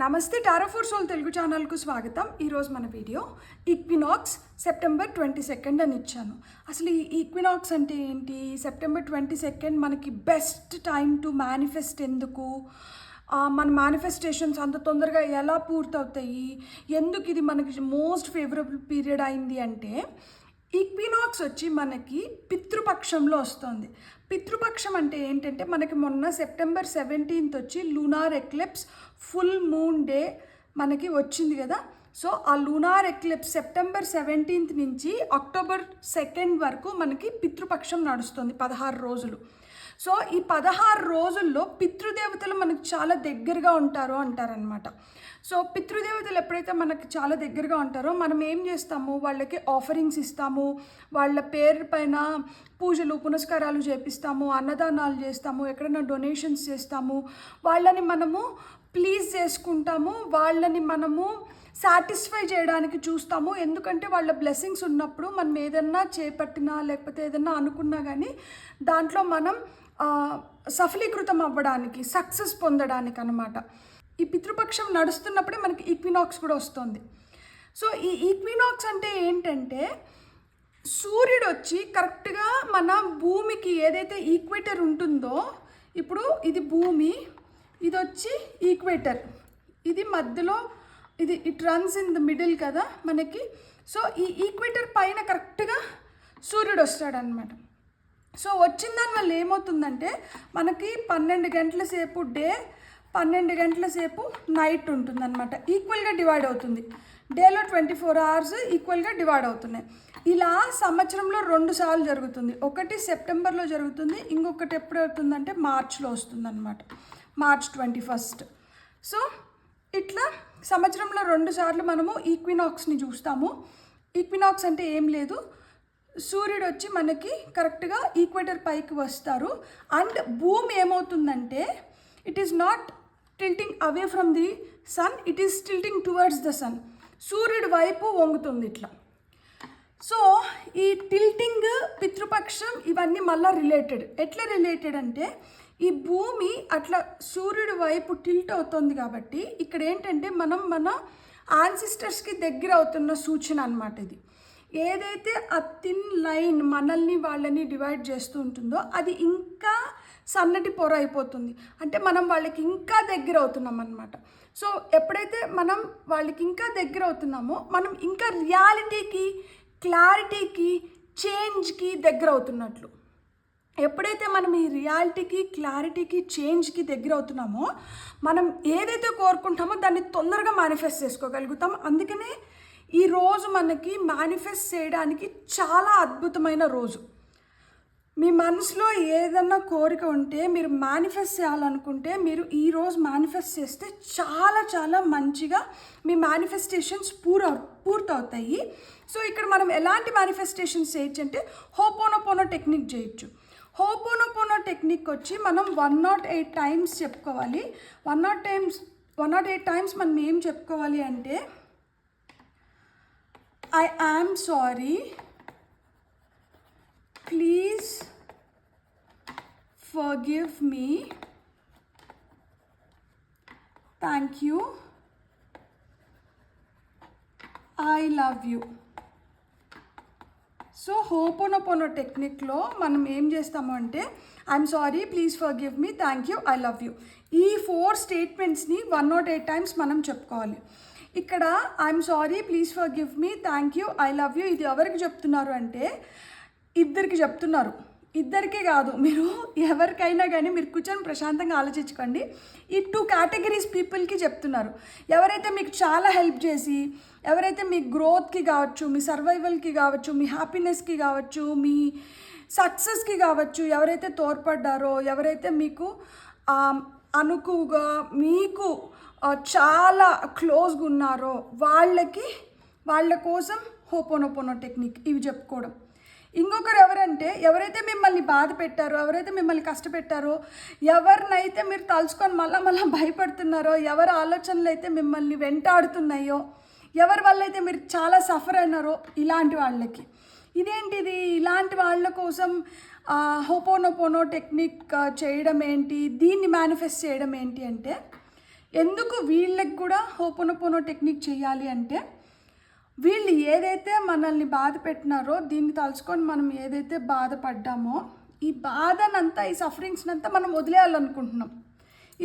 నమస్తే tarot for soul Telugu ఛానల్కు స్వాగతం. ఈరోజు మన వీడియో ఈక్వినాక్స్ సెప్టెంబర్ 22 అని ఇచ్చాను. అసలు ఈ ఈక్వినాక్స్ అంటే ఏంటి, సెప్టెంబర్ 22 మనకి బెస్ట్ టైం టు మేనిఫెస్ట్ ఎందుకు, మన మేనిఫెస్టేషన్స్ అంత తొందరగా ఎలా పూర్తవుతాయి, ఎందుకు ఇది మనకి మోస్ట్ ఫేవరబుల్ పీరియడ్ అయింది అంటే ఈక్వినాక్స్ వచ్చి మనకి పితృపక్షంలో వస్తుంది. పితృపక్షం అంటే ఏంటంటే మనకి మొన్న సెప్టెంబర్ 17 వచ్చి lunar eclipse full moon day మనకి వచ్చింది కదా. సో ఆ లూనార్ ఎక్లిప్స్ సెప్టెంబర్ 17 నుంచి అక్టోబర్ 2 వరకు మనకి పితృపక్షం నడుస్తుంది, 16 రోజులు. సో ఈ 16 రోజుల్లో పితృదేవతలు మనకు చాలా దగ్గరగా ఉంటారు అంటారనమాట. సో పితృదేవతలు ఎప్పుడైతే మనకి చాలా దగ్గరగా ఉంటారో మనం ఏం చేస్తాము, వాళ్ళకి ఆఫరింగ్స్ ఇస్తాము, వాళ్ళ పేరు పైన పూజలు పునస్కారాలు చేపిస్తాము, అన్నదానాలు చేస్తాము, ఎక్కడైనా డొనేషన్స్ చేస్తాము, వాళ్ళని మనము ప్లీజ్ చేసుకుంటాము, వాళ్ళని మనము సాటిస్ఫై చేయడానికి చూస్తాము. ఎందుకంటే వాళ్ళ బ్లెస్సింగ్స్ ఉన్నప్పుడు మనం ఏదన్నా చేపట్టినా లేకపోతే ఏదన్నా అనుకున్నా కానీ దాంట్లో మనం సఫలీకృతం అవ్వడానికి, సక్సెస్ పొందడానికి అనమాట. ఈ పితృపక్షం నడుస్తున్నప్పుడే మనకి ఈక్వినాక్స్ కూడా వస్తుంది. సో ఈ ఈక్వినాక్స్ అంటే ఏంటంటే సూర్యుడు వచ్చి కరెక్ట్గా మన భూమికి ఏదైతే ఈక్వేటర్ ఉంటుందో, ఇప్పుడు ఇది భూమి, ఇది వచ్చి ఈక్వేటర్, ఇది మధ్యలో, it runs in the middle కదా మనకి. సో ఈ ఈక్వేటర్ పైన కరెక్ట్గా సూర్యుడు వస్తాడనమాట. సో వచ్చిన దానివల్ల ఏమవుతుందంటే మనకి 12 గంటల సేపు డే, 12 గంటల సేపు నైట్ ఉంటుందన్నమాట. ఈక్వల్గా డివైడ్ అవుతుంది. డేలో 24 అవర్స్ ఈక్వల్గా డివైడ్ అవుతున్నాయి. ఇలా సంవత్సరంలో 2 సార్లు జరుగుతుంది. ఒకటి సెప్టెంబర్లో జరుగుతుంది, ఇంకొకటి ఎప్పుడు అవుతుందంటే మార్చ్లో వస్తుందన్నమాట, మార్చ్ 21. సో ఇట్లా సంవత్సరంలో 2 సార్లు మనము ఈక్వినాక్స్ని చూస్తాము. ఈక్వినాక్స్ అంటే ఏం లేదు, సూర్యుడు వచ్చి మనకి కరెక్ట్గా ఈక్వేటర్ పైకి వస్తారు. అండ్ భూమి ఏమవుతుందంటే it is not tilting away from the sun, it is tilting towards the sun. సూర్యుడి వైపు వంగుతుంది ఇట్లా. సో ఈ టిల్టింగ్, పితృపక్షం ఇవన్నీ మళ్ళీ రిలేటెడ్. ఎట్లా రిలేటెడ్ అంటే ఈ భూమి అట్లా సూర్యుడి వైపు టిల్ట్ అవుతుంది కాబట్టి ఇక్కడ ఏంటంటే మనం మన యాన్సిస్టర్స్కి దగ్గర అవుతున్న సూచన అనమాట. ఇది ఏదైతే ఆ థిన్ లైన్ మనల్ని వాళ్ళని డివైడ్ చేస్తూ ఉంటుందో అది ఇంకా సన్నటి పొర అయిపోతుంది. అంటే మనం వాళ్ళకి ఇంకా దగ్గర అవుతున్నాం అన్నమాట. సో ఎప్పుడైతే మనం వాళ్ళకి ఇంకా దగ్గర అవుతున్నామో మనం ఇంకా రియాలిటీకి, క్లారిటీకి, చేంజ్కి దగ్గర అవుతున్నట్లు. ఎప్పుడైతే మనం ఈ రియాలిటీకి, క్లారిటీకి, చేంజ్కి దగ్గర అవుతున్నామో మనం ఏదైతే కోరుకుంటామో దాన్ని తొందరగా మేనిఫెస్ట్ చేసుకోగలుగుతాం. అందుకనే ఈరోజు మనకి మేనిఫెస్ట్ చేయడానికి చాలా అద్భుతమైన రోజు. మీ మనసులో ఏదన్నా కోరిక ఉంటే, మీరు మేనిఫెస్ట్ చేయాలనుకుంటే, మీరు ఈరోజు మేనిఫెస్ట్ చేస్తే చాలా చాలా మంచిగా మీ మేనిఫెస్టేషన్స్ పూర్తవుతాయి. సో ఇక్కడ మనం ఎలాంటి మేనిఫెస్టేషన్స్ చేయొచ్చు అంటే హోపోనోపోనో టెక్నిక్ చేయొచ్చు. హోపోనోపోనో టెక్నిక్ వచ్చి మనం 108 టైమ్స్ చెప్పుకోవాలి. 108 టైమ్స్ మనం ఏం చెప్పుకోవాలి అంటే I am sorry, please forgive me, thank you, I love you. So Hooponopono టెక్నిక్లో మనం ఏం చేస్తాము అంటే I'm sorry, please forgive me, thank you, I love you, ఈ 4 స్టేట్మెంట్స్ని 108 టైమ్స్ మనం చెప్పుకోవాలి. ఇక్కడ I'm sorry, please forgive me, thank you, I love you ఇది ఎవరికి చెప్తున్నారు అంటే ఇద్దరికి చెప్తున్నారు. ఇద్దరికే కాదు, మీరు ఎవరికైనా కానీ మీరు కూర్చొని ప్రశాంతంగా ఆలోచించుకోండి. ఈ 2 కేటగిరీస్ పీపుల్కి చెప్తున్నారు. ఎవరైతే మీకు చాలా హెల్ప్ చేసి, ఎవరైతే మీ గ్రోత్కి కావచ్చు, మీ సర్వైవల్కి కావచ్చు, మీ హ్యాపీనెస్కి కావచ్చు, మీ సక్సెస్కి కావచ్చు, ఎవరైతే తోడ్పడ్డారో, ఎవరైతే మీకు అనుకువగా, మీకు చాలా క్లోజ్గా ఉన్నారో వాళ్ళ కోసం హోపోనోపోనో టెక్నిక్ ఇవి చెప్పుకోవడం. ఇంకొకరు ఎవరంటే ఎవరైతే మిమ్మల్ని బాధ పెట్టారో, ఎవరైతే మిమ్మల్ని కష్టపెట్టారో, ఎవరినైతే మీరు తలుచుకొని మళ్ళీ భయపడుతున్నారో, ఎవరి ఆలోచనలు అయితే మిమ్మల్ని వెంటాడుతున్నాయో, ఎవరి వల్ల అయితే మీరు చాలా సఫర్ అయినారో ఇలాంటి వాళ్ళకి. ఇదేంటిది, ఇలాంటి వాళ్ళ కోసం హోపోనోపోనో టెక్నిక్ చేయడం ఏంటి, దీన్ని మేనిఫెస్ట్ చేయడం ఏంటి అంటే ఎందుకు వీళ్ళకి కూడా హోపోనోపోనో టెక్నిక్ చేయాలి అంటే, వీళ్ళు ఏదైతే మనల్ని బాధ పెట్టినారో దీన్ని తలుచుకొని మనం ఏదైతే బాధపడ్డామో ఈ బాధనంతా, ఈ సఫరింగ్స్నంతా మనం వదిలేయాలనుకుంటున్నాం.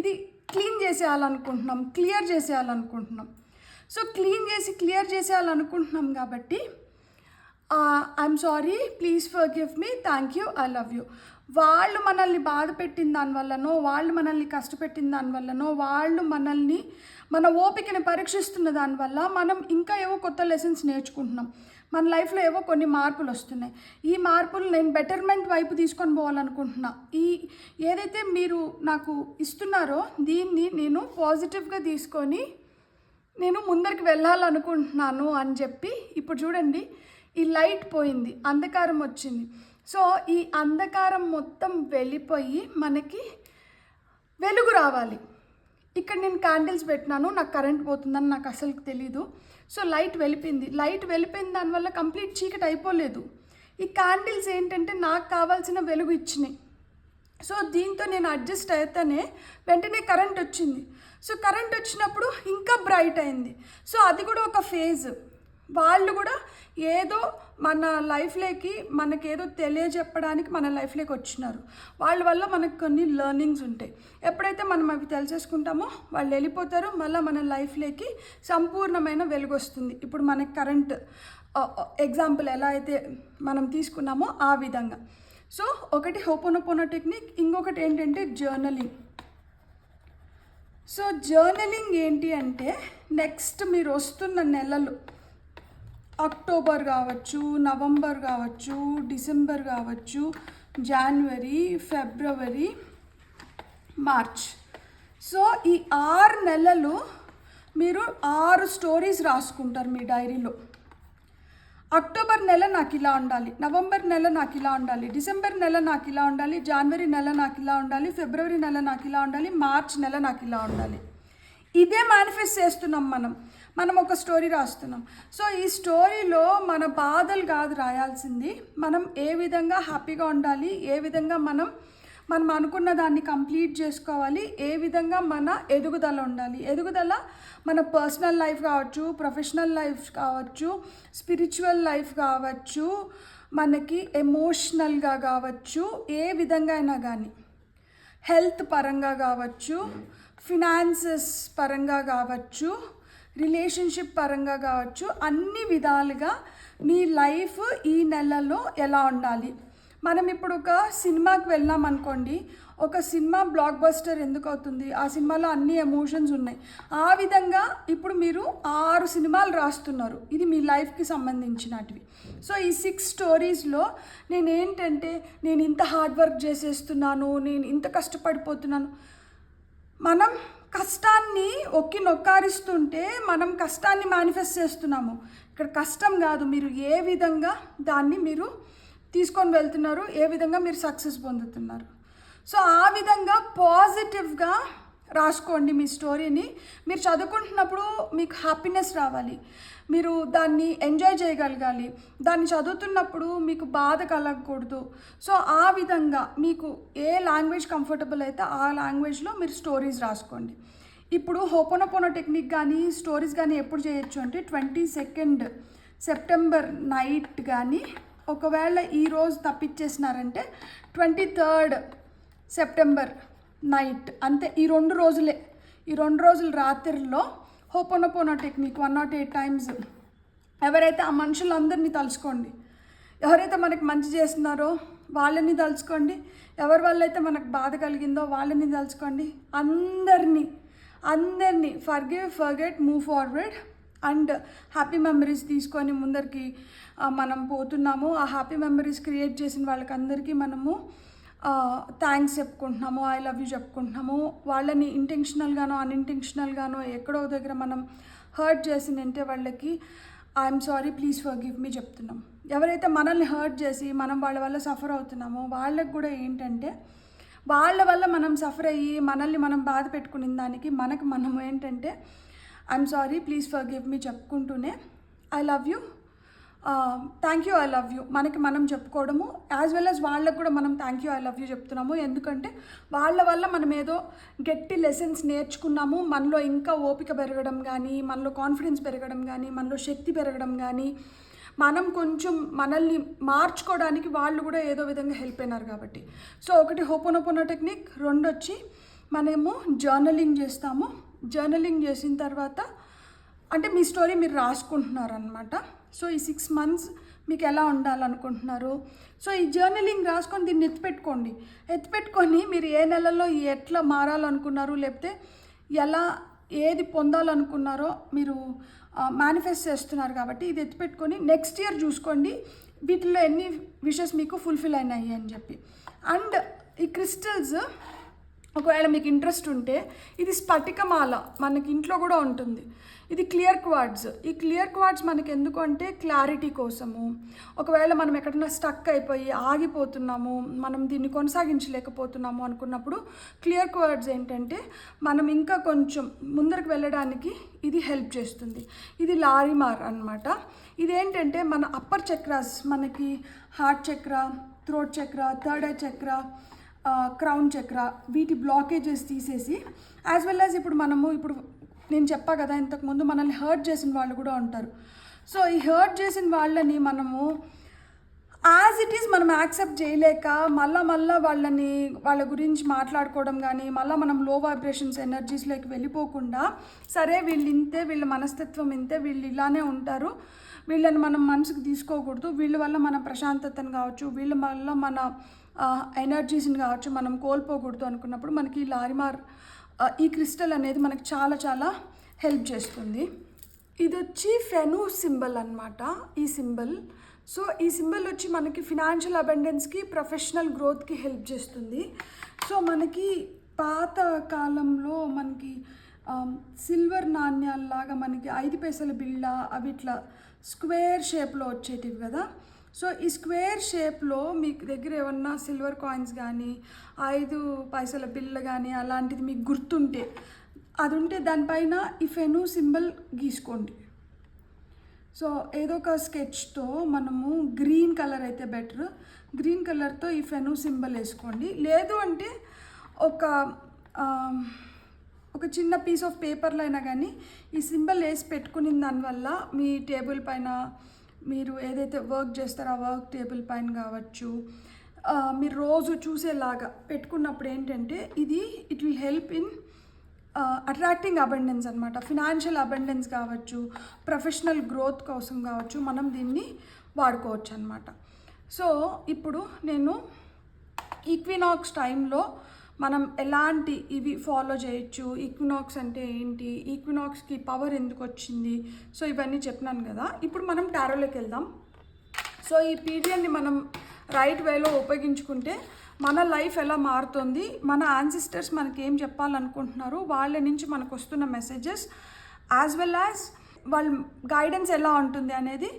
ఇది క్లీన్ చేసేయాలనుకుంటున్నాం, క్లియర్ చేసేయాలనుకుంటున్నాం. సో క్లియర్ చేసేయాలనుకుంటున్నాం కాబట్టి I'm sorry, please forgive me, thank you, I love you. వాళ్ళు మనల్ని బాధ పెట్టిన దానివల్లనో, వాళ్ళు మనల్ని కష్టపెట్టిన దానివల్లనో, వాళ్ళు మనల్ని మన ఓపికని పరీక్షిస్తున్న దానివల్ల మనం ఇంకా ఏవో కొత్త లెసన్స్ నేర్చుకుంటున్నాం. మన లైఫ్లో ఏవో కొన్ని మార్పులు వస్తున్నాయి. ఈ మార్పులు నేను బెటర్మెంట్ వైపు తీసుకొని పోవాలనుకుంటున్నా. ఏదైతే మీరు నాకు ఇస్తున్నారో దీన్ని నేను పాజిటివ్గా తీసుకొని నేను ముందరికి వెళ్ళాలనుకుంటున్నాను అని చెప్పి, ఇప్పుడు చూడండి ఈ లైట్ పోయింది, అంధకారం వచ్చింది. సో ఈ అంధకారం మొత్తం వెళ్ళిపోయి మనకి వెలుగు రావాలి. ఇక్కడ నేను క్యాండిల్స్ పెట్టినాను, నాకు కరెంట్ పోతుందని నాకు అసలు తెలీదు. సో లైట్ వెళ్ళిపోయింది దానివల్ల కంప్లీట్ చీకటి అయిపోలేదు. ఈ క్యాండిల్స్ ఏంటంటే నాకు కావాల్సిన వెలుగు ఇచ్చినాయి. సో దీంతో నేను అడ్జస్ట్ అయితేనే వెంటనే కరెంట్ వచ్చింది. సో కరెంట్ వచ్చినప్పుడు ఇంకా బ్రైట్ అయింది. సో అది కూడా ఒక ఫేజ్. వాళ్ళు కూడా ఏదో మన లైఫ్లోకి మనకేదో తెలియజెప్పడానికి మన లైఫ్లోకి వచ్చినారు. వాళ్ళ వల్ల మనకు కొన్ని లెర్నింగ్స్ ఉంటాయి. ఎప్పుడైతే మనం అవి తెలిసేసుకుంటామో వాళ్ళు వెళ్ళిపోతారు. మళ్ళీ మన లైఫ్లోకి సంపూర్ణమైన వెలుగు వస్తుంది. ఇప్పుడు మనకి కరెంట్ ఎగ్జాంపుల్ ఎలా అయితే మనం తీసుకున్నామో ఆ విధంగా. సో ఒకటి హోపోనోపోనో టెక్నిక్, ఇంకొకటి ఏంటంటే జర్నలింగ్. సో జర్నలింగ్ ఏంటి అంటే, నెక్స్ట్ మీరు వస్తున్న నెలలు అక్టోబర్ కావచ్చు, నవంబర్ కావచ్చు, డిసెంబర్ కావచ్చు, జనవరి, ఫిబ్రవరి, మార్చ్. సో ఈ 6 నెలలు మీరు 6 స్టోరీస్ రాసుకుంటారు మీ డైరీలో. అక్టోబర్ నెల నాకు ఇలా ఉండాలి, నవంబర్ నెల నాకు ఇలా ఉండాలి, డిసెంబర్ నెల నాకు ఇలా ఉండాలి, జనవరి నెల నాకు ఇలా ఉండాలి, ఫిబ్రవరి నెల నాకు ఇలా ఉండాలి, మార్చ్ నెల నాకు ఇలా ఉండాలి. ఇదే మేనిఫెస్ట్ చేస్తున్నాం మనం ఒక స్టోరీ రాస్తున్నాం. సో ఈ స్టోరీలో మన బాధలు కాదు రాయాల్సింది, మనం ఏ విధంగా హ్యాపీగా ఉండాలి, ఏ విధంగా మనం అనుకున్న దాన్ని కంప్లీట్ చేసుకోవాలి, ఏ విధంగా మన ఎదుగుదల ఉండాలి. ఎదుగుదల మన పర్సనల్ లైఫ్ కావచ్చు, ప్రొఫెషనల్ లైఫ్ కావచ్చు, స్పిరిచువల్ లైఫ్ కావచ్చు, మనకి ఎమోషనల్గా కావచ్చు, ఏ విధంగా అయినా కానీ, హెల్త్ పరంగా కావచ్చు, ఫినాన్సెస్ పరంగా కావచ్చు, రిలేషన్షిప్ పరంగా కావచ్చు, అన్ని విధాలుగా మీ లైఫ్ ఈ నెలలో ఎలా ఉండాలి. మనం ఇప్పుడు ఒక సినిమాకి వెళ్ళాం అనుకోండి, ఒక సినిమా బ్లాక్ బస్టర్ ఎందుకు అవుతుంది, ఆ సినిమాలో అన్ని ఎమోషన్స్ ఉన్నాయి. ఆ విధంగా ఇప్పుడు మీరు 6 సినిమాలు రాస్తున్నారు, ఇది మీ లైఫ్కి సంబంధించినటివి. సో ఈ 6 స్టోరీస్లో నేను ఇంత హార్డ్ వర్క్ చేసేస్తున్నాను, నేను ఇంత కష్టపడిపోతున్నాను. మనం కష్టాన్ని నొక్కారిస్తుంటే మనం కష్టాన్ని మేనిఫెస్ట్ చేస్తున్నాము. ఇక్కడ కష్టం కాదు, మీరు ఏ విధంగా దాన్ని మీరు తీసుకొని వెళ్తున్నారు, ఏ విధంగా మీరు సక్సెస్ పొందుతున్నారు. సో ఆ విధంగా పాజిటివ్గా రాసుకోండి మీ స్టోరీని. మీరు చదువుకుంటున్నప్పుడు మీకు హ్యాపీనెస్ రావాలి, మీరు దాన్ని ఎంజాయ్ చేయగలగాలి. దాన్ని చదువుతున్నప్పుడు మీకు బాధ కలగకూడదు. సో ఆ విధంగా మీకు ఏ లాంగ్వేజ్ కంఫర్టబుల్ అయితే ఆ లాంగ్వేజ్లో మీరు స్టోరీస్ రాసుకోండి. ఇప్పుడు హోపోనోపోనో టెక్నిక్ కానీ స్టోరీస్ కానీ ఎప్పుడు చేయొచ్చు అంటే 22 సెప్టెంబర్ నైట్ కానీ, ఒకవేళ ఈరోజు తప్పించేసినారంటే 23 సెప్టెంబర్ నైట్, అంతే. ఈ 2 రోజుల రాత్రిలో హోపోనోపోనో టెక్నిక్ 108 టైమ్స్. ఎవరైతే ఆ మనుషులందరినీ తలుచుకోండి, ఎవరైతే మనకి మంచి చేస్తున్నారో వాళ్ళని తలుచుకోండి, ఎవరి వల్ల అయితే మనకు బాధ కలిగిందో వాళ్ళని తలుచుకోండి. అందరినీ forgive, forget, move forward and happy memories తీసుకొని ముందరికి మనం పోతున్నాము. ఆ హ్యాపీ మెమరీస్ క్రియేట్ చేసిన వాళ్ళకందరికీ మనము థ్యాంక్స్ చెప్పుకుంటున్నాము, ఐ లవ్ యూ చెప్పుకుంటున్నాము. వాళ్ళని ఇంటెన్షనల్గానో అన్ఇంటెన్షనల్గానో ఎక్కడో దగ్గర మనం హర్ట్ చేసిందంటే వాళ్ళకి ఐఎమ్ సారీ, ప్లీజ్ ఫర్గివ్ మీ చెప్తున్నాం. ఎవరైతే మనల్ని హర్ట్ చేసి మనం వాళ్ళ వల్ల సఫర్ అవుతున్నామో వాళ్ళకి కూడా ఏంటంటే, వాళ్ళ వల్ల మనం సఫర్ అయ్యి మనల్ని మనం బాధ పెట్టుకునే దానికి మనం ఏంటంటే I'm sorry, please forgive me చెప్పుకుంటూనే I love you, thank you I love you మనకి మనం చెప్పుకోవడము, యాజ్ వెల్ యాజ్ వాళ్ళకు కూడా మనం thank you I love you చెప్తున్నాము. ఎందుకంటే వాళ్ళ వల్ల మనం ఏదో గట్టి లెసన్స్ నేర్చుకున్నాము, మనలో ఇంకా ఓపిక పెరగడం కానీ, మనలో కాన్ఫిడెన్స్ పెరగడం కానీ, మనలో శక్తి పెరగడం కానీ, మనం కొంచెం మనల్ని మార్చుకోవడానికి వాళ్ళు కూడా ఏదో విధంగా హెల్ప్ అయినారు కాబట్టి. సో ఒకటి హోపోనోపోనో టెక్నిక్, రెండు వచ్చి మనము జర్నలింగ్ చేస్తాము. జర్నలింగ్ చేసిన తర్వాత అంటే మీ స్టోరీ మీరు రాసుకుంటున్నారనమాట. సో ఈ 6 months మీకు ఎలా ఉండాలనుకుంటున్నారు, సో ఈ జర్నలింగ్ రాసుకొని దీన్ని ఎత్తిపెట్టుకొని మీరు ఏ నెలలో ఎట్లా మారాలనుకున్నారు, లేకపోతే ఎలా ఏది పొందాలనుకున్నారో మీరు మేనిఫెస్ట్ చేస్తున్నారు కాబట్టి ఇది ఎత్తిపెట్టుకొని నెక్స్ట్ ఇయర్ చూసుకోండి వీటిల్లో ఎన్ని విషెస్ మీకు ఫుల్ఫిల్ అయినాయి అని చెప్పి. అండ్ ఈ క్రిస్టల్స్ ఒకవేళ మీకు ఇంట్రెస్ట్ ఉంటే ఇది స్ఫటికమాల మనకి ఇంట్లో కూడా ఉంటుంది. ఇది క్లియర్ క్వార్ట్జ్. ఈ క్లియర్ క్వార్ట్జ్ మనకి ఎందుకు అంటే క్లారిటీ కోసము. ఒకవేళ మనం ఎక్కడన్నా స్టక్ అయిపోయి ఆగిపోతున్నాము, మనం దీన్ని కొనసాగించలేకపోతున్నాము అనుకున్నప్పుడు క్లియర్ క్వార్ట్జ్ ఏంటంటే మనం ఇంకా కొంచెం ముందరకు వెళ్ళడానికి ఇది హెల్ప్ చేస్తుంది. ఇది లారిమార్ అన్నమాట. ఇదేంటంటే మన అప్పర్ చక్రాస్, మనకి హార్ట్ చక్ర, థ్రోట్ చక్ర, థర్డ్ ఐ చక్ర, క్రౌన్ చక్ర, వీటి బ్లాకేజెస్ తీసేసి, యాజ్ వెల్ యాజ్ ఇప్పుడు నేను చెప్పా కదా ఇంతకుముందు మనల్ని హర్ట్ చేసిన వాళ్ళు కూడా ఉంటారు. సో ఈ హర్ట్ చేసిన వాళ్ళని మనము యాజ్ ఇట్ ఈస్ మనం యాక్సెప్ట్ చేయలేక మళ్ళా వాళ్ళ గురించి మాట్లాడుకోవడం కానీ, మనం లో వైబ్రేషన్స్ ఎనర్జీస్లోకి వెళ్ళిపోకుండా, సరే వీళ్ళు ఇంతే, వీళ్ళ మనస్తత్వం ఇంతే, వీళ్ళు ఇలానే ఉంటారు, వీళ్ళని మనం మనసుకు తీసుకోకూడదు, వీళ్ళ వల్ల మన ప్రశాంతతను కావచ్చు, వీళ్ళ వల్ల మన ఎనర్జీస్ని కావచ్చు మనం కోల్పోకూడదు అనుకున్నప్పుడు మనకి ఈ లారిమార్ ఈ క్రిస్టల్ అనేది మనకి చాలా చాలా హెల్ప్ చేస్తుంది. ఇది వచ్చి ఫెను సింబల్ అన్నమాట ఈ సింబల్. సో ఈ సింబల్ వచ్చి మనకి ఫినాన్షియల్ అబెండెన్స్కి, ప్రొఫెషనల్ గ్రోత్కి హెల్ప్ చేస్తుంది. సో మనకి పాత కాలంలో మనకి సిల్వర్ నాణ్యాలలాగా మనకి 5 పైసల బిళ్ళ అవి ఇట్లా స్క్వేర్ షేప్లో వచ్చేటివి కదా. సో ఈ స్క్వేర్ షేప్లో మీకు దగ్గర ఏమన్నా సిల్వర్ కాయిన్స్ కానీ 5 పైసల బిళ్ళ కానీ అలాంటిది మీకు గుర్తుంటే, అది ఉంటే దానిపైన ఈ ఫెను సింబల్ గీసుకోండి. సో ఏదో ఒక స్కెచ్తో మనము గ్రీన్ కలర్ అయితే బెటర్, గ్రీన్ కలర్తో ఈ ఫెను సింబల్ వేసుకోండి. లేదు అంటే ఒక చిన్న పీస్ ఆఫ్ పేపర్లో అయినా కానీ ఈ సింబల్ వేసి పెట్టుకుని దానివల్ల మీ టేబుల్ పైన మీరు ఏదైతే వర్క్ చేస్తారో ఆ వర్క్ టేబుల్ పైన కావచ్చు, మీరు రోజు చూసేలాగా పెట్టుకున్నప్పుడు ఏంటంటే it will help in attracting abundance అనమాట. ఫినాన్షియల్ అబండెన్స్ కావచ్చు, ప్రొఫెషనల్ గ్రోత్ కోసం కావచ్చు, మనం దీన్ని వాడుకోవచ్చు అనమాట. సో ఇప్పుడు నేను ఈక్వినాక్స్ టైంలో మనం ఎలాంటి ఇవి ఫాలో చేయొచ్చు, ఈక్వినాక్స్ అంటే ఏంటి, ఈక్వినాక్స్కి పవర్ ఎందుకు వచ్చింది, సో ఇవన్నీ చెప్పినాను కదా. ఇప్పుడు మనం టారోలోకి వెళ్దాం. సో ఈ పీరియడ్ని మనం రైట్ వేలో ఉపయోగించుకుంటే మన లైఫ్ ఎలా మారుతుంది, మన యాన్సిస్టర్స్ మనకి ఏం చెప్పాలనుకుంటున్నారు, వాళ్ళ నుంచి మనకు వస్తున్న మెసేజెస్, యాజ్ వెల్ యాజ్ వాళ్ళ గైడెన్స్ ఎలా ఉంటుంది అనేది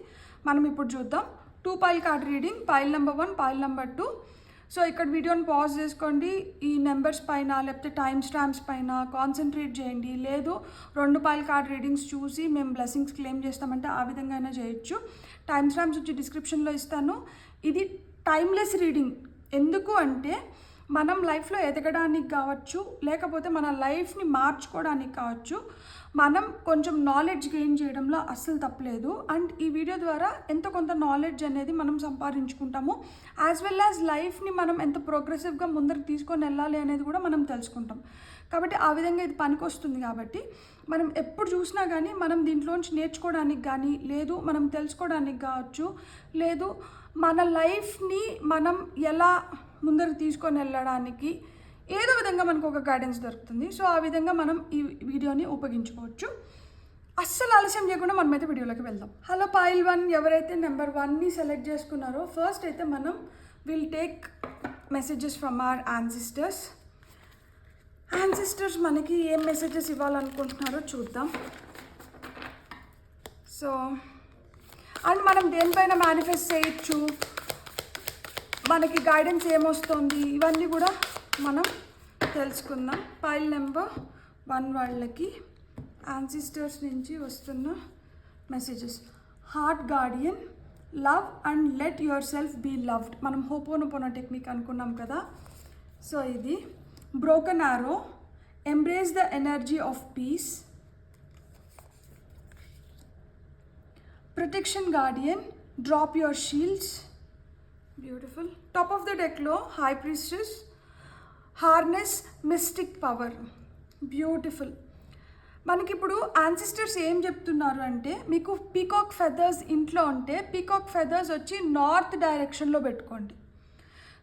మనం ఇప్పుడు చూద్దాం. 2 pile card reading, pile number 1, pile number 2. So ఇక్కడ వీడియోని పాజ్ చేసుకోండి, ఈ నెంబర్స్ పైన లేకపోతే టైం స్టాంప్స్ పైన కాన్సన్ట్రేట్ చేయండి. లేదు 2 పైల్ కార్డ్ రీడింగ్స్ చూసి మేము బ్లెస్సింగ్స్ క్లెయిమ్ చేస్తామంటే ఆ విధంగా అయినా చేయొచ్చు. టైం స్టాంప్స్ వచ్చి డిస్క్రిప్షన్లో ఇస్తాను. ఇది టైమ్లెస్ రీడింగ్. ఎందుకు అంటే మనం లైఫ్లో ఎదగడానికి కావచ్చు, లేకపోతే మన లైఫ్ని మార్చుకోవడానికి కావచ్చు, మనం కొంచెం నాలెడ్జ్ గెయిన్ చేయడంలో అస్సలు తప్పలేదు. అండ్ ఈ వీడియో ద్వారా ఎంతో కొంత నాలెడ్జ్ అనేది మనం సంపాదించుకుంటాము. యాజ్ వెల్ యాజ్ లైఫ్ని మనం ఎంత ప్రోగ్రెసివ్గా ముందరికి తీసుకొని వెళ్ళాలి అనేది కూడా మనం తెలుసుకుంటాం. కాబట్టి ఆ విధంగా ఇది పనికొస్తుంది. కాబట్టి మనం ఎప్పుడు చూసినా కానీ మనం దీంట్లోంచి నేర్చుకోవడానికి కానీ, లేదు మనం తెలుసుకోవడానికి కావచ్చు, లేదు మన లైఫ్ని మనం ఎలా ముందరికి తీసుకొని వెళ్ళడానికి ఏదో విధంగా మనకు ఒక గైడెన్స్ దొరుకుతుంది. సో ఆ విధంగా మనం ఈ వీడియోని ఉపయోగించుకోవచ్చు. అస్సలు ఆలస్యం చేయకుండా మనమైతే వీడియోలోకి వెళ్దాం. హలో పైల్ 1, ఎవరైతే నెంబర్ 1ని సెలెక్ట్ చేసుకున్నారో ఫస్ట్ అయితే మనం will take messages from our ancestors. Ancestors మనకి ఏం మెసేజెస్ ఇవ్వాలనుకుంటున్నారో చూద్దాం. సో అండ్ మనం దేనిపైన మేనిఫెస్ట్ చేయొచ్చు, మనకి గైడెన్స్ ఏమొస్తుంది, ఇవన్నీ కూడా మనం తెలుసుకుందాం. పైల్ నెంబర్ 1 వాళ్ళకి యాన్సిస్టర్స్ నుంచి వస్తున్న messages. Heart guardian, love and let yourself be loved. మనం హోపోనోపోనో టెక్నిక్ అనుకున్నాం కదా. సో ఇది broken arrow, embrace the energy of peace, protection guardian, drop your shields. Beautiful. Top of the డెక్లో high priestess, harness mystic power. Beautiful. మనకి ఇప్పుడు ancestors ఏం చెప్తున్నారు అంటే, మీకు పీకాక్ ఫెదర్స్ ఇంట్లో ఉంటే పీకాక్ ఫెదర్స్ వచ్చి నార్త్ డైరెక్షన్లో పెట్టుకోండి.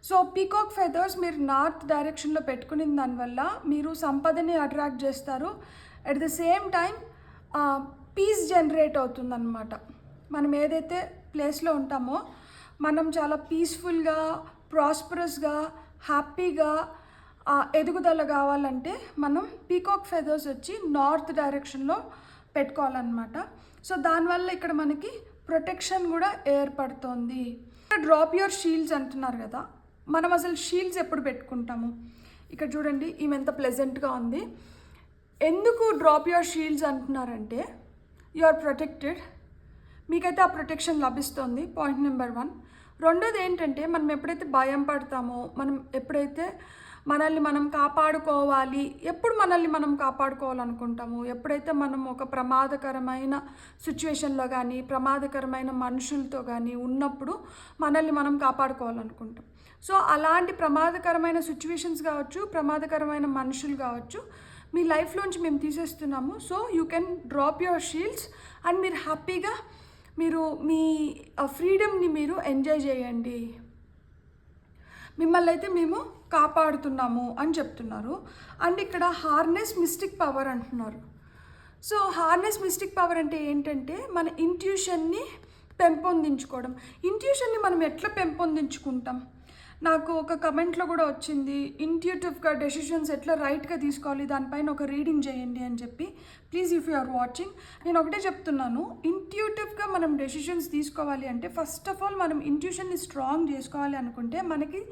సో పీకాక్ ఫెదర్స్ మీరు నార్త్ డైరెక్షన్లో పెట్టుకునే దానివల్ల మీరు సంపదని అట్రాక్ట్ చేస్తారు. At the same time peace generate అవుతుందన్నమాట. మనం ఏదైతే ప్లేస్లో ఉంటామో మనం చాలా పీస్ఫుల్గా, ప్రాస్పరస్గా, హ్యాపీగా ఎదుగుదల కావాలంటే మనం పీకాక్ ఫెదర్స్ వచ్చి నార్త్ డైరెక్షన్లో పెట్టుకోవాలన్నమాట. సో దానివల్ల ఇక్కడ మనకి ప్రొటెక్షన్ కూడా ఏర్పడుతుంది. డ్రాప్ యువర్ షీల్డ్స్ అంటున్నారు కదా, మనం అసలు షీల్డ్స్ ఎప్పుడు పెట్టుకుంటాము? ఇక్కడ చూడండి, ఈమె ఎంత ప్లెజెంట్గా ఉంది. ఎందుకు డ్రాప్ యువర్ షీల్డ్స్ అంటున్నారంటే, యు ఆర్ ప్రొటెక్టెడ్, మీకైతే ఆ ప్రొటెక్షన్ లభిస్తుంది. Point number 1. రెండోది ఏంటంటే, మనం ఎప్పుడైతే భయం పడతామో, మనం ఎప్పుడైతే మనల్ని మనం కాపాడుకోవాలి, ఎప్పుడు మనల్ని మనం కాపాడుకోవాలనుకుంటాము, ఎప్పుడైతే మనం ఒక ప్రమాదకరమైన సిచ్యువేషన్లో కానీ ప్రమాదకరమైన మనుషులతో కానీ ఉన్నప్పుడు మనల్ని మనం కాపాడుకోవాలనుకుంటాం. సో అలాంటి ప్రమాదకరమైన సిచ్యువేషన్స్ కావచ్చు, ప్రమాదకరమైన మనుషులు కావచ్చు, మీ లైఫ్లోంచి మేము తీసేస్తున్నాము. So you can drop your shields and మీరు హ్యాపీగా మీరు మీ ఫ్రీడమ్ని మీరు ఎంజాయ్ చేయండి. మిమ్మల్ని అయితే మేము కాపాడుతున్నాము అని చెప్తున్నారు. అండ్ ఇక్కడ హార్నెస్ మిస్టిక్ పవర్ అంటున్నారు. సో హార్నెస్ మిస్టిక్ పవర్ అంటే ఏంటంటే, మన ఇంట్యూషన్ని పెంపొందించుకోవడం. ఇంట్యూషన్ని మనం ఎట్లా పెంపొందించుకుంటాం? నాకు ఒక కమెంట్లో కూడా వచ్చింది, ఇంట్యూటివ్గా డెసిషన్స్ ఎట్లా రైట్గా తీసుకోవాలి, దానిపైన ఒక రీడింగ్ చేయండి అని చెప్పి. Please if you are watching, నేను ఒకటే చెప్తున్నాను, ఇంట్యూటివ్గా మనం డెసిషన్స్ తీసుకోవాలి అంటే ఫస్ట్ ఆఫ్ ఆల్ మనం ఇంట్యూషన్ని స్ట్రాంగ్ చేసుకోవాలి అనుకుంటే మనకి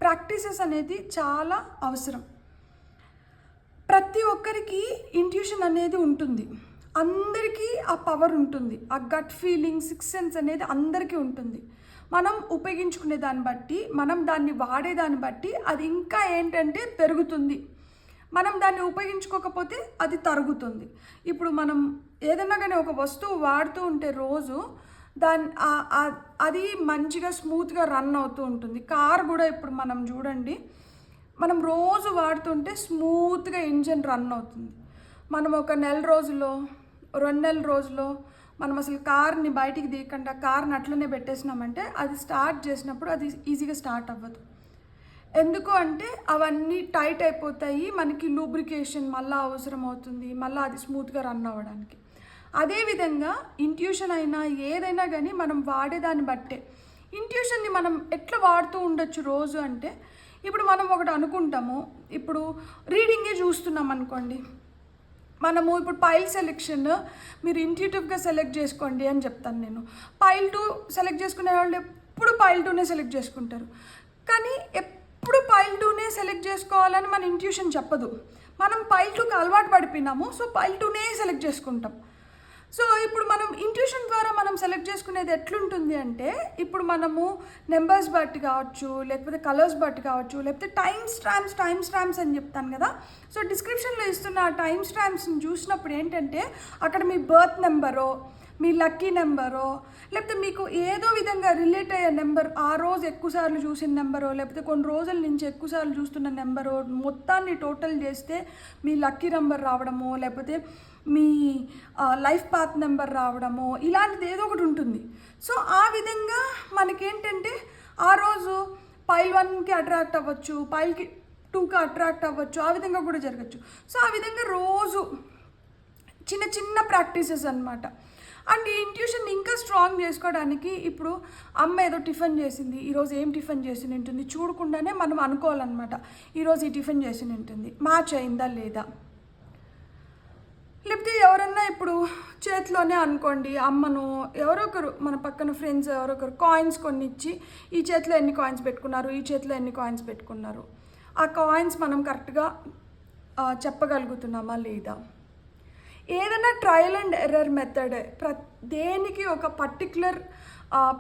ప్రాక్టీసెస్ అనేది చాలా అవసరం. ప్రతి ఒక్కరికి ఇంట్యూషన్ అనేది ఉంటుంది, అందరికీ ఆ పవర్ ఉంటుంది, ఆ గట్ ఫీలింగ్, సిక్స్ సెన్స్ అనేది అందరికీ ఉంటుంది. మనం ఉపయోగించుకునే దాన్ని బట్టి, మనం దాన్ని వాడేదాన్ని బట్టి అది ఇంకా ఏంటంటే పెరుగుతుంది. మనం దాన్ని ఉపయోగించుకోకపోతే అది తరుగుతుంది. ఇప్పుడు మనం ఏదైనా కానీ ఒక వస్తువు వాడుతూ ఉంటే రోజు అది మంచిగా స్మూత్గా రన్ అవుతూ ఉంటుంది. కార్ కూడా ఇప్పుడు మనం చూడండి, మనం రోజు వాడుతుంటే స్మూత్గా ఇంజన్ రన్ అవుతుంది. మనం ఒక నెల రోజులో, 2 నెలల రోజులో మనం అసలు కార్ని బయటికి తీయకుండా కార్ని అట్లనే పెట్టేసినామంటే అది స్టార్ట్ చేసినప్పుడు అది ఈజీగా స్టార్ట్ అవ్వదు. ఎందుకు అంటే అవన్నీ టైట్ అయిపోతాయి, మనకి లూబ్రికేషన్ మళ్ళీ అవసరం అవుతుంది, మళ్ళీ అది స్మూత్గా రన్ అవ్వడానికి. అదేవిధంగా ఇంట్యూషన్ అయినా ఏదైనా కానీ మనం వాడేదాన్ని బట్టే. ఇంట్యూషన్ని మనం ఎట్లా వాడుతూ ఉండొచ్చు రోజు అంటే, ఇప్పుడు మనం ఒకటి అనుకుంటాము, ఇప్పుడు రీడింగే చూస్తున్నాం అనుకోండి, మనము ఇప్పుడు పైల్ సెలెక్షన్ మీరు ఇంట్యూటివ్గా సెలెక్ట్ చేసుకోండి అని చెప్తాను నేను. పైల్ 2 సెలెక్ట్ చేసుకునే వాళ్ళు ఎప్పుడు పైల్ 2నే సెలెక్ట్ చేసుకుంటారు. కానీ ఎప్పుడు పైల్ 2నే సెలెక్ట్ చేసుకోవాలని మన ఇంట్యూషన్ చెప్పదు. మనం పైల్ 2కి అలవాటు పడిపోయినాము, సో పైల్ 2నే సెలెక్ట్ చేసుకుంటాం. సో ఇప్పుడు మనం ఇంట్యూషన్ ద్వారా మనం సెలెక్ట్ చేసుకునేది ఎట్లుంటుంది అంటే, ఇప్పుడు మనము నెంబర్స్ బట్టి కావచ్చు, లేకపోతే కలర్స్ బట్టి కావచ్చు, లేకపోతే టైమ్ స్టాంప్స్ అని చెప్తాను కదా. సో డిస్క్రిప్షన్లో ఇస్తున్న ఆ టైమ్ స్టాంప్స్ని చూసినప్పుడు ఏంటంటే, అక్కడ మీ బర్త్ నెంబరో, మీ లక్కీ నెంబరో, లేకపోతే మీకు ఏదో విధంగా రిలేట్ అయ్యే నెంబర్, ఆ రోజు ఎక్కువసార్లు చూసిన నెంబరో, లేకపోతే కొన్ని రోజుల నుంచి ఎక్కువసార్లు చూస్తున్న నెంబరో, మొత్తాన్ని టోటల్ చేస్తే మీ లక్కీ నెంబర్ రావడమో, లేకపోతే మీ లైఫ్ పాత్ నెంబర్ రావడమో, ఇలాంటిది ఏదో ఒకటి ఉంటుంది. సో ఆ విధంగా మనకేంటంటే ఆ రోజు పైల్ 1కి అట్రాక్ట్ అవ్వచ్చు, పైల్ 2కి అట్రాక్ట్ అవ్వచ్చు, ఆ విధంగా కూడా జరగచ్చు. సో ఆ విధంగా రోజు చిన్న చిన్న ప్రాక్టీసెస్ అనమాట. అండ్ ఈ ఇంట్యూషన్ ఇంకా స్ట్రాంగ్ చేసుకోవడానికి, ఇప్పుడు అమ్మ ఏదో టిఫిన్ చేసింది, ఈరోజు ఏం టిఫిన్ చేసి ఉంటుంది చూడకుండానే మనం అనుకోవాలన్నమాట, ఈరోజు ఈ టిఫిన్ చేసి ఉంటుంది, మ్యాచ్ అయిందా లేదా. లేకపోతే ఎవరన్నా ఇప్పుడు చేతిలోనే అనుకోండి, అమ్మను ఎవరొకరు మన పక్కన ఫ్రెండ్స్ ఎవరొకరు కాయిన్స్ కొన్ని ఇచ్చి, ఈ చేతిలో ఎన్ని కాయిన్స్ పెట్టుకున్నారు, ఈ చేతిలో ఎన్ని కాయిన్స్ పెట్టుకున్నారు, ఆ కాయిన్స్ మనం కరెక్ట్గా చెప్పగలుగుతున్నామా లేదా. ఏదైనా ట్రయల్ అండ్ ఎర్రర్ మెథడ్, దేనికి ఒక పర్టిక్యులర్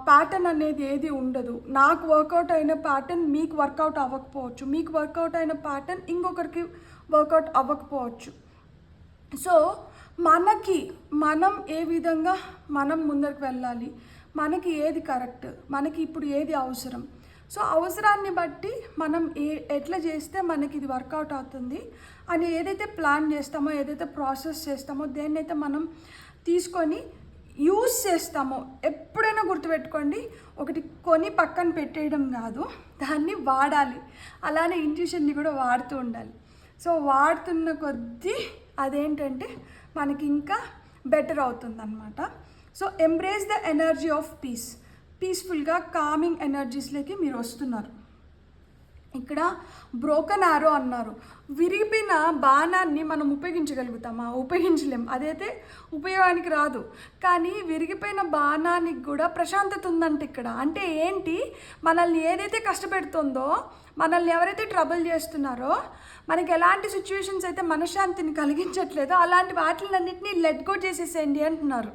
ప్యాటర్న్ అనేది ఏది ఉండదు. నాకు వర్కౌట్ అయిన ప్యాటర్న్ మీకు వర్కౌట్ అవ్వకపోవచ్చు, మీకు వర్కౌట్ అయిన ప్యాటర్న్ ఇంకొకరికి వర్కౌట్ అవ్వకపోవచ్చు. సో మనం ఏ విధంగా మనం ముందరికి వెళ్ళాలి, మనకి ఏది కరెక్ట్, మనకి ఇప్పుడు ఏది అవసరం, సో అవసరాన్ని బట్టి మనం ఎట్లా చేస్తే మనకి ఇది వర్కౌట్ అవుతుంది అని ఏదైతే ప్లాన్ చేస్తామో, ఏదైతే ప్రాసెస్ చేస్తామో, దేన్నైతే మనం తీసుకొని యూస్ చేస్తామో, ఎప్పుడైనా గుర్తుపెట్టుకోండి, ఒకటి కొని పక్కన పెట్టేయడం కాదు, దాన్ని వాడాలి. అలానే ఇంట్యూషన్ని కూడా వాడుతూ ఉండాలి. సో వాడుతున్న కొద్దీ అదేంటంటే మనకి ఇంకా బెటర్ అవుతుందన్నమాట. So embrace the energy of piece. పీస్ఫుల్గా కామింగ్ ఎనర్జీస్లోకి మీరు వస్తున్నారు. ఇక్కడ బ్రోకన్ ఆరో అన్నారు. విరిగిపోయిన బాణాన్ని మనం ఉపయోగించగలుగుతామా? ఉపయోగించలేం, అదైతే ఉపయోగానికి రాదు. కానీ విరిగిపోయిన బాణానికి కూడా ప్రశాంతత ఉందంటే ఇక్కడ అంటే ఏంటి, మనల్ని ఏదైతే కష్టపెడుతుందో, మనల్ని ఎవరైతే ట్రబుల్ చేస్తున్నారో, మనకి ఎలాంటి సిచ్యువేషన్స్ అయితే మనశ్శాంతిని కలిగించట్లేదో అలాంటి వాటిలన్నింటినీ లెట్ గో చేసేసేయండి అంటున్నారు.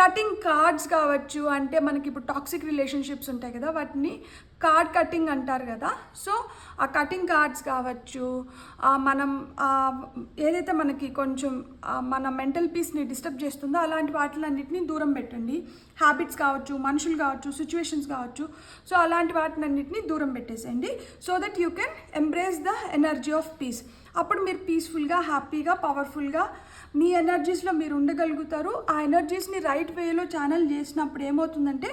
కటింగ్ కార్డ్స్ కావచ్చు, అంటే మనకి ఇప్పుడు టాక్సిక్ రిలేషన్షిప్స్ ఉంటాయి కదా, వాటిని కార్డ్ కటింగ్ అంటారు కదా. సో ఆ కటింగ్ కార్డ్స్ కావచ్చు, మనం ఏదైతే మనకి కొంచెం మన మెంటల్ పీస్ని డిస్టర్బ్ చేస్తుందో అలాంటి వాటిలన్నింటినీ దూరం పెట్టండి. హ్యాబిట్స్ కావచ్చు, మనుషులు కావచ్చు, సిచ్యువేషన్స్ కావచ్చు, సో అలాంటి వాటినన్నింటినీ దూరం పెట్టేసేయండి. So that you can embrace the energy of piece. అప్పుడు మీరు పీస్ఫుల్గా, హ్యాపీగా, పవర్ఫుల్గా మీ ఎనర్జీస్లో మీరు ఉండగలుగుతారు. ఆ ఎనర్జీస్ని రైట్ వేలో ఛానల్ చేసినప్పుడు ఏమవుతుందంటే,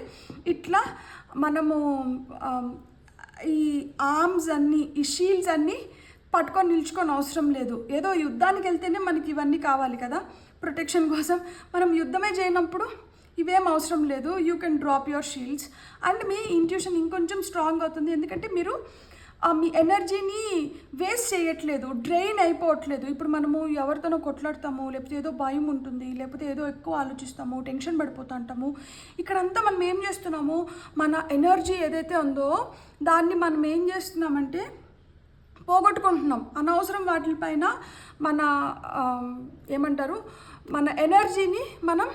ఇట్లా మనము ఈ ఆర్మ్స్ అన్నీ, ఈ షీల్డ్స్ అన్నీ పట్టుకొని నిల్చుకొని అవసరం లేదు. ఏదో యుద్ధానికి వెళ్తేనే మనకి ఇవన్నీ కావాలి కదా ప్రొటెక్షన్ కోసం. మనం యుద్ధమే చేయనప్పుడు ఇవేం అవసరం లేదు. You can drop your shields and me intuition ఇంకొంచెం స్ట్రాంగ్ అవుతుంది. ఎందుకంటే మీరు మీ ఎనర్జీని వేస్ట్ చేయట్లేదు, డ్రైన్ అయిపోవట్లేదు. ఇప్పుడు మనము ఎవరితోనో కొట్లాడతాము, లేకపోతే ఏదో భయం ఉంటుంది, లేకపోతే ఏదో ఎక్కువ ఆలోచిస్తాము, టెన్షన్ పడిపోతూ ఉంటాము. ఇక్కడంతా మనం ఏం చేస్తున్నాము, మన ఎనర్జీ ఏదైతే ఉందో దాన్ని మనం ఏం చేస్తున్నామంటే పోగొట్టుకుంటున్నాం. అనవసరం వాటిపైన మన ఏమంటారు, మన ఎనర్జీని మనం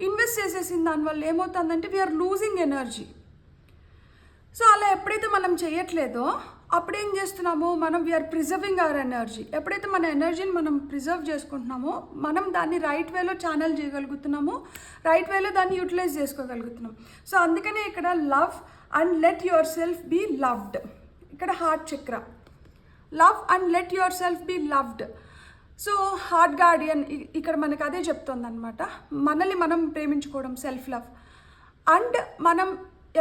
ఇన్వెస్ట్ చేసేసిన దానివల్ల ఏమవుతుందంటే వీఆర్ లూజింగ్ ఎనర్జీ. సో అలా ఎప్పుడైతే మనం చేయట్లేదో అప్పుడేం చేస్తున్నాము, మనం వీఆర్ ప్రిజర్వింగ్ అవర్ ఎనర్జీ. ఎప్పుడైతే మన ఎనర్జీని మనం ప్రిజర్వ్ చేసుకుంటున్నామో, మనం దాన్ని రైట్ వేలో ఛానల్ చేయగలుగుతున్నాము, రైట్ వేలో దాన్ని యూటిలైజ్ చేసుకోగలుగుతున్నాం. సో అందుకనే ఇక్కడ love and let yourself be loved. ఇక్కడ heart chakra, love and let yourself be loved. So heart guardian ఇక్కడ మనకు అదే చెప్తుంది అనమాట, మనల్ని మనం ప్రేమించుకోవడం, సెల్ఫ్ లవ్. అండ్ మనం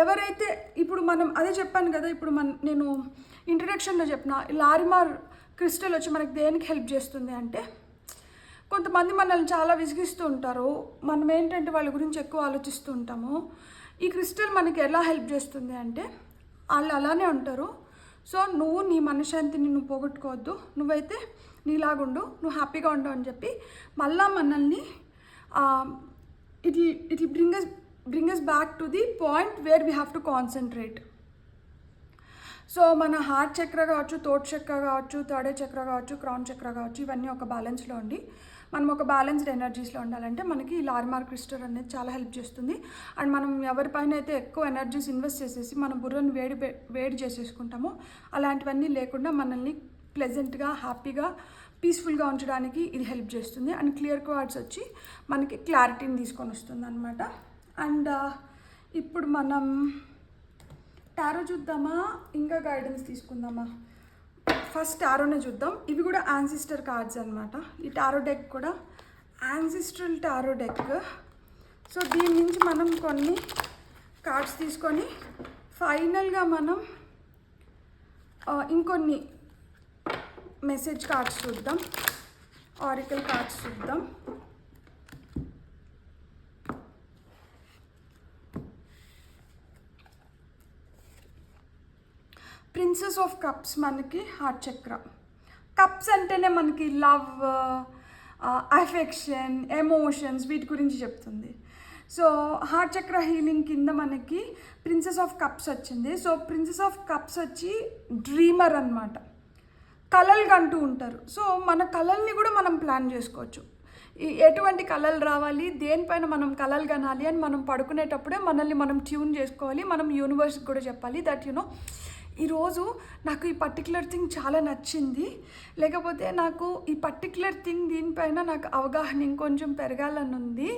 ఎవరైతే ఇప్పుడు మనం అదే చెప్పాను కదా, ఇప్పుడు నేను ఇంట్రడక్షన్లో చెప్పిన లారిమార్ క్రిస్టల్ వచ్చి మనకి దేనికి హెల్ప్ చేస్తుంది అంటే, కొంతమంది మనల్ని చాలా విసిగిస్తూ ఉంటారు, మనం ఏంటంటే వాళ్ళ గురించి ఎక్కువ ఆలోచిస్తూ ఉంటాము. ఈ క్రిస్టల్ మనకి ఎలా హెల్ప్ చేస్తుంది అంటే, వాళ్ళు అలానే ఉంటారు. సో నువ్వు నీ మనశ్శాంతిని నువ్వు పోగొట్టుకోవద్దు, నువ్వైతే నీలాగుండు, నువ్వు హ్యాపీగా ఉండవు అని చెప్పి మళ్ళా మనల్ని it bring us back to the point where we have to concentrate. So మన హార్ట్ చక్ర కావచ్చు, థోట్ చక్ర కావచ్చు, థర్డ్ ఐ చక్ర కావచ్చు, క్రౌన్ చక్ర కావచ్చు, ఇవన్నీ ఒక బ్యాలెన్స్లో ఉండి మనం ఒక బ్యాలెన్స్డ్ ఎనర్జీస్లో ఉండాలంటే మనకి లారిమార్ క్రిస్టల్ అనేది చాలా హెల్ప్ చేస్తుంది. అండ్ మనం ఎవరిపైన అయితే ఎక్కువ ఎనర్జీస్ ఇన్వెస్ట్ చేసేసి మన బుర్రని వేడి చేసేసుకుంటామో అలాంటివన్నీ లేకుండా మనల్ని ప్లెజెంట్గా, హ్యాపీగా, పీస్ఫుల్గా ఉంచడానికి ఇది హెల్ప్ చేస్తుంది. అండ్ క్లియర్ కార్డ్స్ వచ్చి మనకి క్లారిటీని తీసుకొని వస్తుంది అనమాట. అండ్ ఇప్పుడు మనం టారో చూద్దామా, ఇంకా గైడెన్స్ తీసుకుందామా? ఫస్ట్ టారోనే చూద్దాం. ఇవి కూడా యాన్సిస్టర్ కార్డ్స్ అనమాట. ఈ టారో డెక్ కూడా యాన్సిస్ట్రల్ టారో డెక్. సో దీని నుంచి మనం కొన్ని కార్డ్స్ తీసుకొని ఫైనల్గా మనం ఇంకొన్ని మెసేజ్ కార్డ్స్ చూద్దాం, ఆరికల్ కార్డ్స్ చూద్దాం. ప్రిన్సెస్ ఆఫ్ కప్స్ మనకి హార్ట్ చక్ర. కప్స్ అంటేనే మనకి లవ్, అఫెక్షన్, ఎమోషన్స్, వీటి గురించి చెప్తుంది. సో హార్ట్ చక్ర హీలింగ్ కింద మనకి ప్రిన్సెస్ ఆఫ్ కప్స్ వచ్చింది. సో ప్రిన్సెస్ ఆఫ్ కప్స్ వచ్చి డ్రీమర్ అనమాట, కలలు కంటూ ఉంటారు. సో మన కలల్ని కూడా మనం ప్లాన్ చేసుకోవచ్చు. ఎటువంటి కళలు రావాలి, దేనిపైన మనం కళలు కనాలి అని మనం పడుకునేటప్పుడే మనల్ని మనం ట్యూన్ చేసుకోవాలి. మనం యూనివర్స్కి కూడా చెప్పాలి దట్ ఈరోజు నాకు ఈ పర్టికులర్ థింగ్ చాలా నచ్చింది, లేకపోతే నాకు ఈ పర్టికులర్ థింగ్ దీనిపైన నాకు అవగాహన ఇంకొంచెం పెరగాలని ఉంది,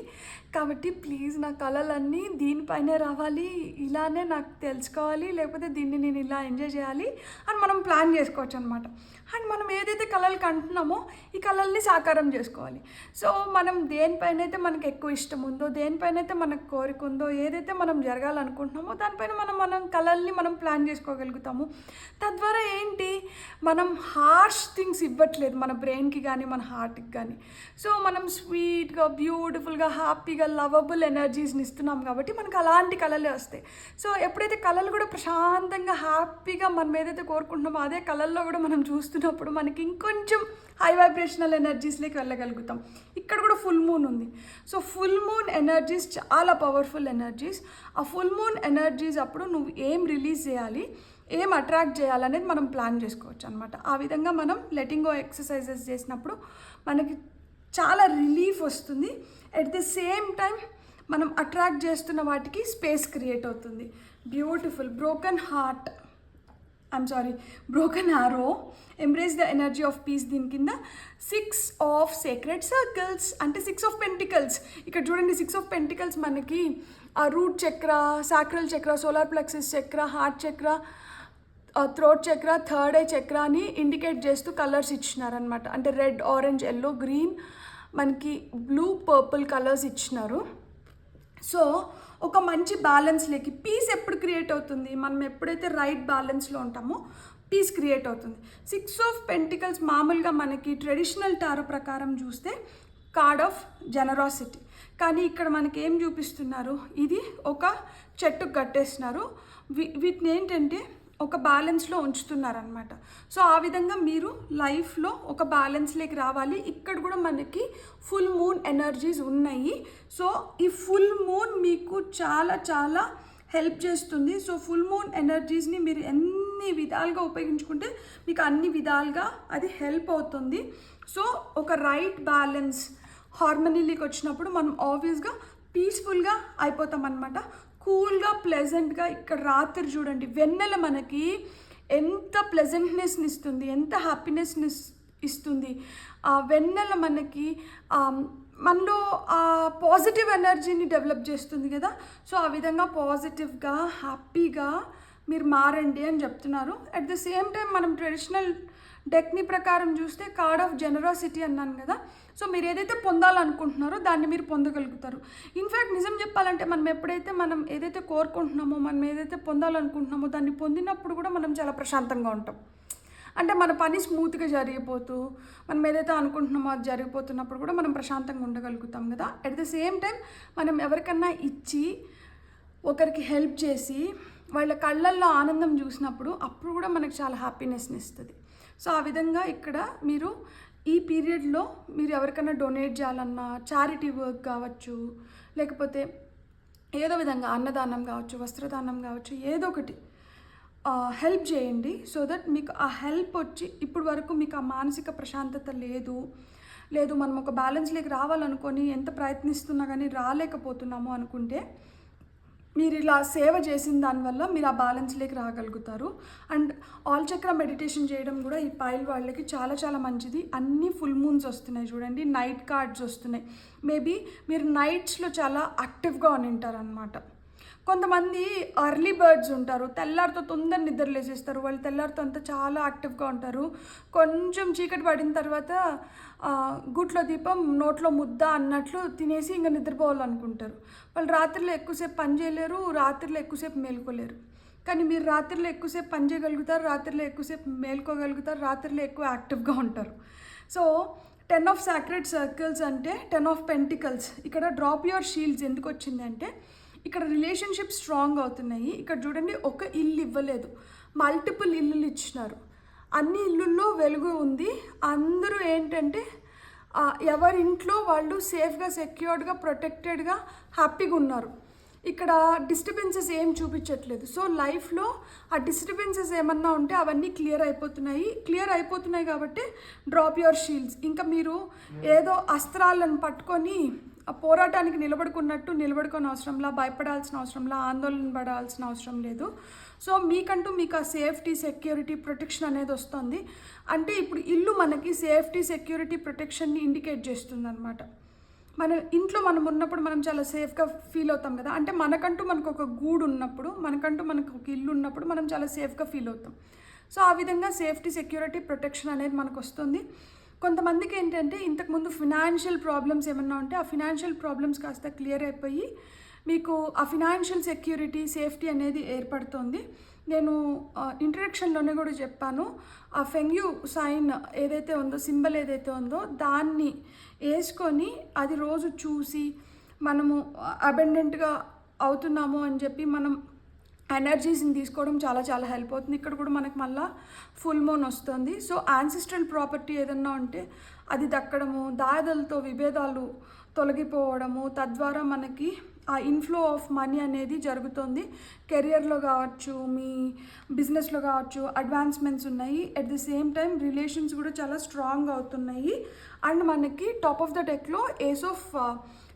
కాబట్టి ప్లీజ్ నా కళలన్నీ దీనిపైనే రావాలి, ఇలానే నాకు తెలుసుకోవాలి, లేకపోతే దీన్ని నేను ఇలా ఎంజాయ్ చేయాలి అని మనం ప్లాన్ చేసుకోవచ్చు అనమాట. అండ్ మనం ఏదైతే కళలు కంటున్నామో ఈ కళల్ని సాకారం చేసుకోవాలి. సో మనం దేనిపైనైతే మనకు ఎక్కువ ఇష్టం ఉందో, దేనిపైనైతే మనకు కోరిక ఉందో, ఏదైతే మనం జరగాలనుకుంటున్నామో దానిపైన మనం కళల్ని మనం ప్లాన్ చేసుకోగలుగుతాము. తద్వారా ఏంటి, మనం హార్ష్ థింగ్స్ ఇవ్వట్లేదు మన బ్రెయిన్కి కానీ మన హార్ట్కి కానీ. సో మనం స్వీట్గా, బ్యూటిఫుల్గా, హ్యాపీగా, లవబుల్ ఎనర్జీస్ని ఇస్తున్నాం కాబట్టి మనకు అలాంటి కళలే వస్తాయి. సో ఎప్పుడైతే కళలు కూడా ప్రశాంతంగా, హ్యాపీగా మనం ఏదైతే కోరుకుంటున్నామో అదే కళల్లో కూడా మనం చూస్తున్నప్పుడు మనకి ఇంకొంచెం హై వైబ్రేషనల్ ఎనర్జీస్లోకి వెళ్ళగలుగుతాం. ఇక్కడ కూడా ఫుల్ మూన్ ఉంది. సో ఫుల్ మూన్ ఎనర్జీస్ చాలా పవర్ఫుల్ ఎనర్జీస్. ఆ ఫుల్ మూన్ ఎనర్జీస్ అప్పుడు నువ్వు ఏం రిలీజ్ చేయాలి, ఏం అట్రాక్ట్ చేయాలనేది మనం ప్లాన్ చేసుకోవచ్చు అనమాట. ఆ విధంగా మనం లెటింగ్ గో ఎక్సర్సైజెస్ చేసినప్పుడు మనకి చాలా రిలీఫ్ వస్తుంది. ఎట్ ది సేమ్ టైం మనం అట్రాక్ట్ చేస్తున్న వాటికి స్పేస్ క్రియేట్ అవుతుంది. Beautiful. Broken arrow, embrace the energy of piece. దీని కింద 6 ఆఫ్ సేక్రెడ్ సర్కిల్స్ అంటే 6 ఆఫ్ పెంటికల్స్. ఇక్కడ చూడండి 6 ఆఫ్ పెంటికల్స్ మనకి ఆ రూట్ చక్ర, సాక్రల్ చక్ర, సోలార్ ప్లెక్సస్ చక్ర, హార్ట్ చక్ర, థ్రోట్ చక్ర, థర్డ్ ఐ చక్ర అని ఇండికేట్ చేస్తూ కలర్స్ ఇచ్చినారనమాట. అంటే రెడ్, ఆరెంజ్, ఎల్లో, గ్రీన్, మనకి బ్లూ, పర్పుల్ కలర్స్ ఇచ్చినారు. సో ఒక మంచి బ్యాలెన్స్లోకి పీస్ ఎప్పుడు క్రియేట్ అవుతుంది, మనం ఎప్పుడైతే రైట్ బ్యాలెన్స్లో ఉంటామో పీస్ క్రియేట్ అవుతుంది. 6 ఆఫ్ పెంటికల్స్ మామూలుగా మనకి ట్రెడిషనల్ టారో ప్రకారం చూస్తే కార్డ్ ఆఫ్ జనరాసిటీ, కానీ ఇక్కడ మనకి ఏం చూపిస్తున్నారు, ఇది ఒక చెట్టుకు కట్టేస్తున్నారు. వీటిని ఏంటంటే ఒక బ్యాలెన్స్లో ఉంచుతున్నారనమాట. సో ఆ విధంగా మీరు లైఫ్లో ఒక బ్యాలెన్స్లోకి రావాలి. ఇక్కడ కూడా మనకి ఫుల్ మూన్ ఎనర్జీస్ ఉన్నాయి. సో ఈ ఫుల్ మూన్ మీకు చాలా చాలా హెల్ప్ చేస్తుంది. సో ఫుల్ మూన్ ఎనర్జీస్ని మీరు ఎన్ని విధాలుగా ఉపయోగించుకుంటే మీకు అన్ని విధాలుగా అది హెల్ప్ అవుతుంది. సో ఒక రైట్ బ్యాలెన్స్ హార్మనీలోకి వచ్చినప్పుడు మనం ఆబ్వియస్గా పీస్ఫుల్గా అయిపోతాం అనమాట. కూల్గా, ప్లెజెంట్గా. ఇక్కడ రాత్రి చూడండి వెన్నెల మనకి ఎంత ప్లెజెంట్నెస్ని ఇస్తుంది, ఎంత హ్యాపీనెస్ని ఇస్తుంది. ఆ వెన్నెల మనకి మనలో ఆ పాజిటివ్ ఎనర్జీని డెవలప్ చేస్తుంది కదా. సో ఆ విధంగా పాజిటివ్గా, హ్యాపీగా మీరు మారండి అని చెప్తున్నారు. అట్ ద సేమ్ టైం మనం ట్రెడిషనల్ డెక్ని ప్రకారం చూస్తే కార్డ్ ఆఫ్ జనరాసిటీ అన్నాను కదా. సో మీరు ఏదైతే పొందాలనుకుంటున్నారో దాన్ని మీరు పొందగలుగుతారు. ఇన్ఫ్యాక్ట్ నిజం చెప్పాలంటే మనం ఏదైతే కోరుకుంటున్నామో, మనం ఏదైతే పొందాలనుకుంటున్నామో దాన్ని పొందినప్పుడు కూడా మనం చాలా ప్రశాంతంగా ఉంటాం. అంటే మన పని స్మూత్గా జరిగిపోతూ, మనం ఏదైతే అనుకుంటున్నామో అది జరిగిపోతున్నప్పుడు కూడా మనం ప్రశాంతంగా ఉండగలుగుతాం కదా. అట్ ద సేమ్ టైం మనం ఎవరికన్నా ఇచ్చి, ఒకరికి హెల్ప్ చేసి, వాళ్ళ కళ్ళల్లో ఆనందం చూసినప్పుడు అప్పుడు కూడా మనకు చాలా హ్యాపీనెస్ని ఇస్తుంది. సో ఆ విధంగా ఇక్కడ మీరు ఈ పీరియడ్లో మీరు ఎవరికైనా డొనేట్ చేయాలన్నా, చారిటీ వర్క్ కావచ్చు, లేకపోతే ఏదో విధంగా అన్నదానం కావచ్చు, వస్త్రదానం కావచ్చు, ఏదో ఒకటి హెల్ప్ చేయండి. సో దట్ మీకు ఆ హెల్ప్ వచ్చి, ఇప్పుడు వరకు మీకు ఆ మానసిక ప్రశాంతత లేదు మనం ఒక బ్యాలెన్స్లోకి రావాలనుకొని ఎంత ప్రయత్నిస్తున్నా కానీ రాలేకపోతున్నాము అనుకుంటే, మీరు ఇలా సేవ చేసిన దానివల్ల మీరు ఆ బ్యాలెన్స్లోకి రాగలుగుతారు. అండ్ ఆల్ చక్ర మెడిటేషన్ చేయడం కూడా ఈ పైల్ వాళ్ళకి చాలా చాలా మంచిది. అన్ని ఫుల్ మూన్స్ వస్తున్నాయి చూడండి, నైట్ కార్డ్స్ వస్తున్నాయి. మేబీ మీరు నైట్స్లో చాలా యాక్టివ్గా ఉంటారనమాట. కొంతమంది ఎర్లీ బర్డ్స్ ఉంటారు, తెల్లారితో తొందర నిద్ర లేసేస్తారు. వాళ్ళు తెల్లారితో అంతా చాలా యాక్టివ్గా ఉంటారు. కొంచెం చీకటి పడిన తర్వాత గుట్లో దీపం నోట్లో ముద్ద అన్నట్లు తినేసి ఇంకా నిద్రపోవాలనుకుంటారు. వాళ్ళు రాత్రిలో ఎక్కువసేపు పని చేయలేరు, రాత్రిలో ఎక్కువసేపు మేల్కోలేరు. కానీ మీరు రాత్రిలో ఎక్కువసేపు పని చేయగలుగుతారు, రాత్రిలో ఎక్కువసేపు మేల్కోగలుగుతారు, రాత్రిలో ఎక్కువ యాక్టివ్గా ఉంటారు. సో 10 ఆఫ్ సాక్రెడ్ సర్కిల్స్ అంటే 10 ఆఫ్ పెంటికల్స్. ఇక్కడ డ్రాప్ యువర్ షీల్డ్స్ ఎందుకు వచ్చింది అంటే, ఇక్కడ రిలేషన్షిప్ స్ట్రాంగ్ అవుతున్నాయి. ఇక్కడ చూడండి, ఒక ఇల్లు ఇవ్వలేదు, మల్టిపుల్ ఇల్లులు ఇచ్చినారు. అన్ని ఇల్లుల్లో వెలుగు ఉంది. అందరూ ఏంటంటే ఎవరి ఇంట్లో వాళ్ళు సేఫ్గా, సెక్యూర్డ్గా, ప్రొటెక్టెడ్గా, హ్యాపీగా ఉన్నారు. ఇక్కడ డిస్టర్బెన్సెస్ ఏం చూపించట్లేదు. సో లైఫ్లో ఆ డిస్టర్బెన్సెస్ ఏమన్నా ఉంటే అవన్నీ క్లియర్ అయిపోతున్నాయి కాబట్టి డ్రాప్ యువర్ షీల్డ్స్. ఇంకా మీరు ఏదో అస్త్రాలను పట్టుకొని ఆ పోరాటానికి నిలబడుకోని అవసరంలా, భయపడాల్సిన అవసరంలా, ఆందోళన పడాల్సిన అవసరం లేదు. సో మీకు ఆ సేఫ్టీ, సెక్యూరిటీ, ప్రొటెక్షన్ అనేది వస్తుంది. అంటే ఇప్పుడు ఇల్లు మనకి సేఫ్టీ, సెక్యూరిటీ, ప్రొటెక్షన్ని ఇండికేట్ చేస్తుంది అనమాట. మన ఇంట్లో మనం ఉన్నప్పుడు మనం చాలా సేఫ్గా ఫీల్ అవుతాం కదా. అంటే మనకు ఒక గూడు ఉన్నప్పుడు, మనకు ఒక ఇల్లు ఉన్నప్పుడు మనం చాలా సేఫ్గా ఫీల్ అవుతాం. సో ఆ విధంగా సేఫ్టీ, సెక్యూరిటీ, ప్రొటెక్షన్ అనేది మనకు వస్తుంది. కొంతమందికి ఏంటంటే ఇంతకుముందు ఫినాన్షియల్ ప్రాబ్లమ్స్ ఏమన్నా ఉంటే ఆ ఫినాన్షియల్ ప్రాబ్లమ్స్ కాస్త క్లియర్ అయిపోయి మీకు ఆ ఫినాన్షియల్ సెక్యూరిటీ, సేఫ్టీ అనేది ఏర్పడుతుంది. నేను ఇంట్రడక్షన్లోనే కూడా చెప్పాను, ఆ ఫెంగ్యూ సైన్ ఏదైతే ఉందో, సింబల్ ఏదైతే ఉందో దాన్ని వేసుకొని అది రోజు చూసి మనము అబెండెంట్గా అవుతున్నాము అని చెప్పి మనం ఎనర్జీస్ని తీసుకోవడం చాలా చాలా హెల్ప్ అవుతుంది. ఇక్కడ కూడా మనకి మళ్ళీ ఫుల్ మూన్ వస్తుంది. సో యాన్సిస్ట్రల్ ప్రాపర్టీ ఏదన్నా ఉంటే అది దక్కడము, దాయాదులతో విభేదాలు తొలగిపోవడము, తద్వారా మనకి ఆ ఇన్ఫ్లో ఆఫ్ మనీ అనేది జరుగుతుంది. కెరియర్లో కావచ్చు, మీ బిజినెస్లో కావచ్చు అడ్వాన్స్మెంట్స్ ఉన్నాయి. At the same time relations కూడా చాలా స్ట్రాంగ్ అవుతున్నాయి. అండ్ మనకి టాప్ ఆఫ్ ద డెక్లో ఏస్ ఆఫ్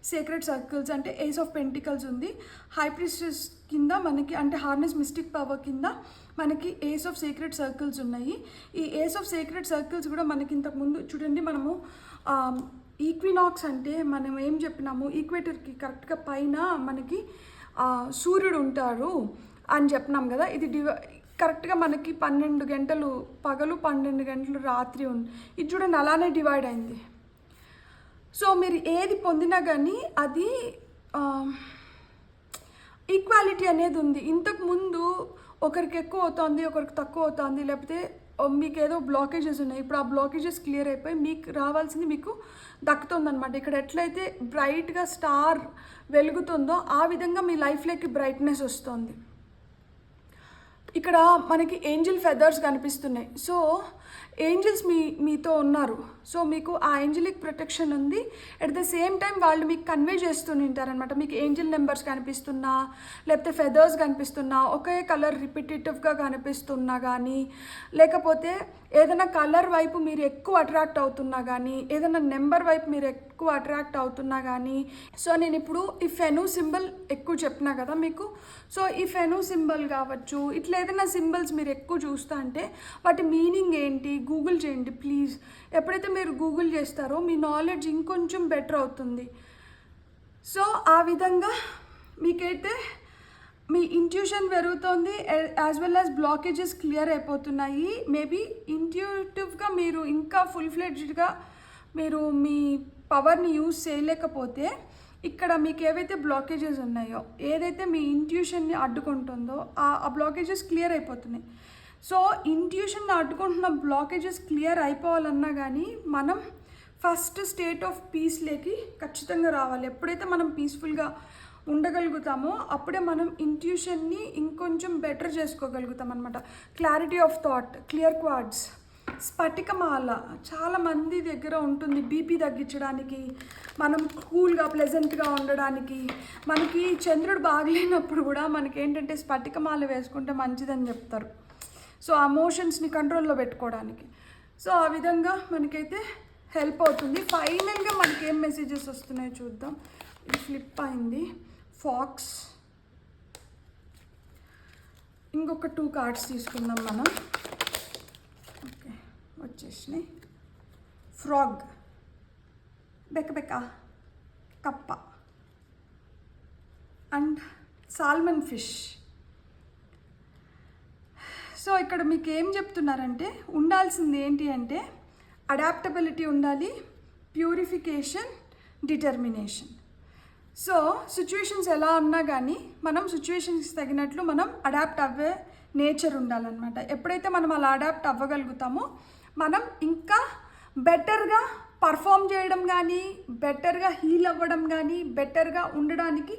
సీక్రెట్ సర్కిల్స్ అంటే ఏస్ ఆఫ్ పెంటికల్స్ ఉంది. హై ప్రీస్టెస్ కింద మనకి అంటే హార్నెస్ మిస్టిక్ పవర్ కింద మనకి ఏస్ ఆఫ్ సీక్రెట్ సర్కిల్స్ ఉన్నాయి. ఈ ఏస్ ఆఫ్ సీక్రెట్ సర్కిల్స్ కూడా మనకి ఇంతకుముందు చూడండి, మనము ఈక్వినాక్స్ అంటే మనం ఏం చెప్పినాము, ఈక్వేటర్కి కరెక్ట్గా పైన మనకి సూర్యుడు ఉంటాడు అని చెప్పినాం కదా. ఇది కరెక్ట్గా మనకి 12 గంటలు పగలు, 12 గంటలు రాత్రి ఉంది. ఇది చూడండి అలానే డివైడ్ అయింది. సో మీరు ఏది పొందినా కానీ అది ఈక్వాలిటీ అనేది ఉంది. ఇంతకుముందు ఒకరికి ఎక్కువ అవుతుంది, ఒకరికి తక్కువ అవుతుంది, లేకపోతే మీకు ఏదో బ్లాకేజెస్ ఉన్నాయి. ఇప్పుడు ఆ బ్లాకేజెస్ క్లియర్ అయిపోయి మీకు రావాల్సింది మీకు దక్కుతుందనమాట. ఇక్కడ ఎట్లయితే బ్రైట్గా స్టార్ వెలుగుతుందో ఆ విధంగా మీ లైఫ్లోకి బ్రైట్నెస్ వస్తుంది. ఇక్కడ మనకి ఏంజిల్ ఫెదర్స్ కనిపిస్తున్నాయి. సో ఏంజిల్స్ మీతో ఉన్నారు. సో మీకు ఆ ఏంజిలిక్ ప్రొటెక్షన్ ఉంది. అట్ ద సేమ్ టైం వాళ్ళు మీకు కన్వే చేస్తుంటారనమాట. మీకు ఏంజిల్ నెంబర్స్ కనిపిస్తున్నా, లేకపోతే ఫెదర్స్ కనిపిస్తున్నా, ఒకే కలర్ రిపిటేటివ్గా కనిపిస్తున్నా కానీ, లేకపోతే ఏదైనా కలర్ వైపు మీరు ఎక్కువ అట్రాక్ట్ అవుతున్నా కానీ, ఏదైనా నెంబర్ వైపు మీరు ఎక్కువ అట్రాక్ట్ అవుతున్నా కానీ. సో నేను ఇప్పుడు ఈ ఫెను సింబల్ ఎక్కువ చెప్పినా కదా మీకు. సో ఈ ఫెను సింబల్ కావచ్చు, ఇట్లా ఏదైనా సింబల్స్ మీరు ఎక్కువ చూస్తా అంటే వాటి మీనింగ్ ఏంటి గూగుల్ చేయండి ప్లీజ్. ఎప్పుడైతే మీరు గూగుల్ చేస్తారో మీ నాలెడ్జ్ ఇంకొంచెం బెటర్ అవుతుంది. సో ఆ విధంగా మీకైతే మీ ఇంట్యూషన్ పెరుగుతుంది, as well as blockages clear అయిపోతున్నాయి. మేబీ ఇంట్యూటివ్గా మీరు ఇంకా ఫుల్ ఫ్లెడ్జ్డ్గా మీరు మీ పవర్ని యూజ్ చేయలేకపోతే ఇక్కడ మీకు ఏవైతే బ్లాకేజెస్ ఉన్నాయో, ఏదైతే మీ ఇంట్యూషన్ని అడ్డుకుంటుందో ఆ బ్లాకేజెస్ క్లియర్ అయిపోతున్నాయి. సో ఇంట్యూషన్ని అడ్డుకుంటున్న బ్లాకేజెస్ క్లియర్ అయిపోవాలన్నా కానీ మనం ఫస్ట్ స్టేట్ ఆఫ్ పీస్లోకి ఖచ్చితంగా రావాలి. ఎప్పుడైతే మనం పీస్ఫుల్గా ఉండగలుగుతామో అప్పుడే మనం ఇంట్యూషన్ని ఇంకొంచెం బెటర్ చేసుకోగలుగుతాం అనమాట. Clarity of thought, clear quartz, స్ఫటికమాల చాలామంది దగ్గర ఉంటుంది. బీపీ తగ్గించడానికి, మనం కూల్గా ప్లెజెంట్గా ఉండడానికి. మనకి చంద్రుడు బాగలేనప్పుడు కూడా మనకి ఏంటంటే స్ఫటికమాల వేసుకుంటే మంచిదని చెప్తారు. సో ఎమోషన్స్ని కంట్రోల్లో పెట్టుకోవడానికి. సో ఆ విధంగా మనకైతే హెల్ప్ అవుతుంది. ఫైనల్గా మనకి ఏం మెసేజెస్ వస్తున్నాయో చూద్దాం. ఇది ఫ్లిప్ అయింది. ఫాక్స్, ఇంకొక 2 కార్డ్స్ తీసుకుందాం మనం. ఓకే వచ్చేసినాయి. ఫ్రాగ్, బెక్క కప్ప అండ్ సాల్మన్ ఫిష్. సో ఇక్కడ మీకు ఏం చెప్తున్నారంటే ఉండాల్సింది ఏంటి అంటే అడాప్టబిలిటీ ఉండాలి, ప్యూరిఫికేషన్, డిటర్మినేషన్. సో సిచ్యువేషన్స్ ఎలా ఉన్నా కానీ మనం సిచ్యువేషన్స్కి తగినట్లు మనం అడాప్ట్ అవ్వే నేచర్ ఉండాలన్నమాట. ఎప్పుడైతే మనం అలా అడాప్ట్ అవ్వగలుగుతామో మనం ఇంకా బెటర్గా పర్ఫామ్ చేయడం కానీ, బెటర్గా హీల్ అవ్వడం కానీ, బెటర్గా ఉండడానికి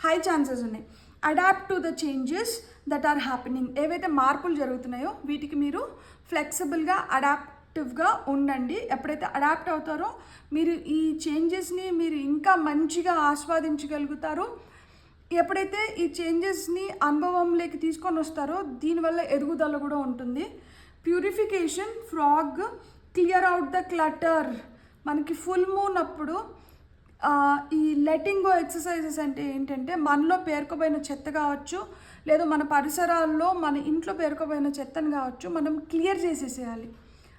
హై ఛాన్సెస్ ఉన్నాయి. Adapt to the changes that are happening. ఏవైతే మార్పులు జరుగుతున్నాయో వీటికి మీరు ఫ్లెక్సిబుల్గా అడాప్టివ్గా ఉండండి. ఎప్పుడైతే అడాప్ట్ అవుతారో మీరు ఈ చేంజెస్ని మీరు ఇంకా మంచిగా ఆస్వాదించగలుగుతారు. ఎప్పుడైతే ఈ చేంజెస్ని అనుభవంలోకి తీసుకొని వస్తారో దీనివల్ల ఎదుగుదల కూడా ఉంటుంది. Purification, frog, clear out the clutter. మనకి ఫుల్ మూన్ అప్పుడు ఈ లెటింగ్ గో ఎక్సర్సైజెస్ అంటే ఏంటంటే మనలో పేరుకుపోయిన చెత్త కావచ్చు, లేదా మన పరిసరాల్లో మన ఇంట్లో పేరుకుపోయిన చెత్తను కావచ్చు మనం క్లియర్ చేసేసేయాలి.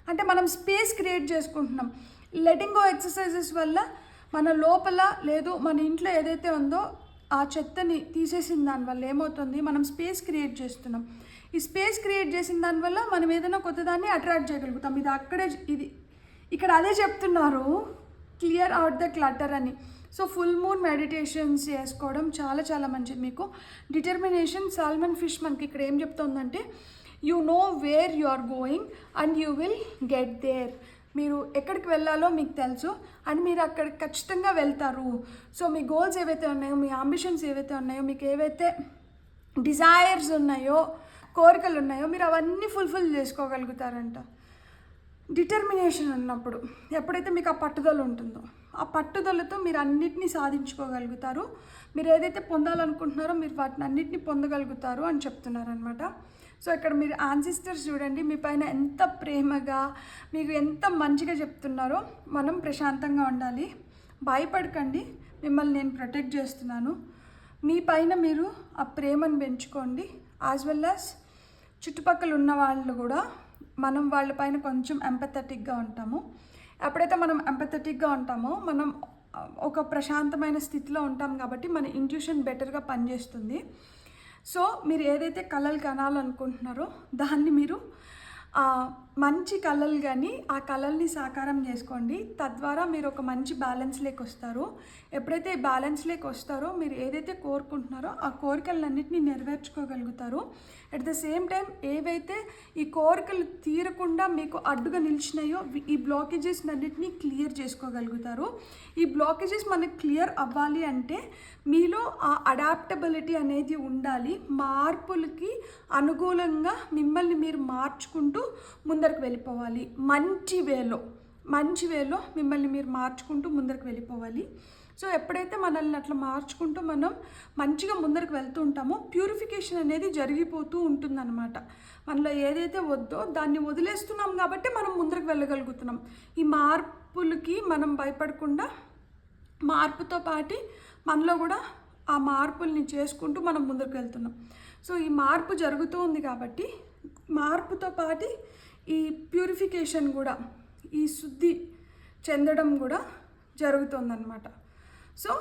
అంటే మనం స్పేస్ క్రియేట్ చేసుకుంటున్నాం. లెటింగ్ గో ఎక్సర్సైజెస్ వల్ల మన లోపల లేదు మన ఇంట్లో ఏదైతే ఉందో ఆ చెత్తని తీసేసిన దానివల్ల ఏమవుతుంది, మనం స్పేస్ క్రియేట్ చేస్తున్నాం. ఈ స్పేస్ క్రియేట్ చేసిన దానివల్ల మనం ఏదైనా కొత్తదాన్ని అట్రాక్ట్ చేయగలుగుతాం. ఇది ఇక్కడ అదే చెప్తున్నారు, క్లియర్ అవుట్ ద క్లటర్ అని. సో ఫుల్ మూన్ మెడిటేషన్స్ చేసుకోవడం చాలా చాలా మంచిది. మీకు డిటర్మినేషన్, సాల్మన్ ఫిష్ మనకి ఇక్కడ ఏం చెప్తుందంటే you know where you are going and you will get there. మీరు ఎక్కడికి వెళ్ళాలో మీకు తెలుసు అండ్ మీరు అక్కడికి ఖచ్చితంగా వెళ్తారు. సో మీ గోల్స్ ఏవైతే ఉన్నాయో, మీ అంబిషన్స్ ఏవైతే ఉన్నాయో, మీకు ఏవైతే డిజైర్స్ ఉన్నాయో, కోరికలు ఉన్నాయో మీరు అవన్నీ ఫుల్ఫిల్ చేసుకోగలుగుతారంట. డిటర్మినేషన్ ఉన్నప్పుడు ఎప్పుడైతే మీకు ఆ పట్టుదల ఉంటుందో ఆ పట్టుదలతో మీరు అన్నిటినీ సాధించుకోగలుగుతారు. మీరు ఏదైతే పొందాలనుకుంటున్నారో మీరు వాటిని అన్నిటినీ పొందగలుగుతారు అని చెప్తున్నారు అనమాట. సో ఇక్కడ మీరు యాన్సిస్టర్స్ చూడండి, మీ పైన ఎంత ప్రేమగా మీకు ఎంత మంచిగా చెప్తున్నారో. మనం ప్రశాంతంగా ఉండాలి, భయపడకండి, మిమ్మల్ని నేను ప్రొటెక్ట్ చేస్తున్నాను. మీ పైన మీరు ఆ ప్రేమను పెంచుకోండి. యాజ్ వెల్ యాజ్ చుట్టుపక్కల ఉన్న వాళ్ళు కూడా మనం వాళ్ళపైన కొంచెం ఎంపథెటిక్గా ఉంటాము. ఎప్పుడైతే మనం ఎంపథెటిక్గా ఉంటామో మనం ఒక ప్రశాంతమైన స్థితిలో ఉంటాం కాబట్టి మన ఇంట్యూషన్ బెటర్గా పనిచేస్తుంది. సో మీరు ఏదైతే కళలు కనాలనుకుంటున్నారో దాన్ని మీరు మంచి కళలు కానీ ఆ కళల్ని సాకారం చేసుకోండి. తద్వారా మీరు ఒక మంచి బ్యాలెన్స్లోకి వస్తారు. ఎప్పుడైతే ఈ బ్యాలెన్స్లోకి వస్తారో మీరు ఏదైతే కోరుకుంటున్నారో ఆ కోరికలన్నింటినీ నెరవేర్చుకోగలుగుతారు. అట్ ద సేమ్ టైం ఏవైతే ఈ కోరికలు తీరకుండా మీకు అడ్డుగా నిలిచినాయో ఈ బ్లాకేజెస్ అన్నింటినీ క్లియర్ చేసుకోగలుగుతారు. ఈ బ్లాకేజెస్ మనకి క్లియర్ అవ్వాలి అంటే మీలో ఆ అడాప్టబిలిటీ అనేది ఉండాలి. మార్పులకి అనుకూలంగా మిమ్మల్ని మీరు మార్చుకుంటూ ముందరకు వెళ్ళిపోవాలి. మంచి వేలో మిమ్మల్ని మీరు మార్చుకుంటూ ముందరకు వెళ్ళిపోవాలి. సో ఎప్పుడైతే మనల్ని అట్లా మార్చుకుంటూ మనం మంచిగా ముందరకు వెళ్తూ ఉంటామో ప్యూరిఫికేషన్ అనేది జరిగిపోతూ ఉంటుందన్నమాట. మనలో ఏదైతే వద్దో దాన్ని వదిలేస్తున్నాం కాబట్టి మనం ముందరకు వెళ్ళగలుగుతున్నాం. ఈ మార్పులకి మనం భయపడకుండా మార్పుతో పాటు మనలో కూడా ఆ మార్పుల్ని చేసుకుంటూ మనం ముందరకు వెళ్తున్నాం. సో ఈ మార్పు జరుగుతూ ఉంది కాబట్టి మార్పుతో పాటు ఈ ప్యూరిఫికేషన్ కూడా, ఈ శుద్ధి చెందడం కూడా జరుగుతుందన్నమాట. సో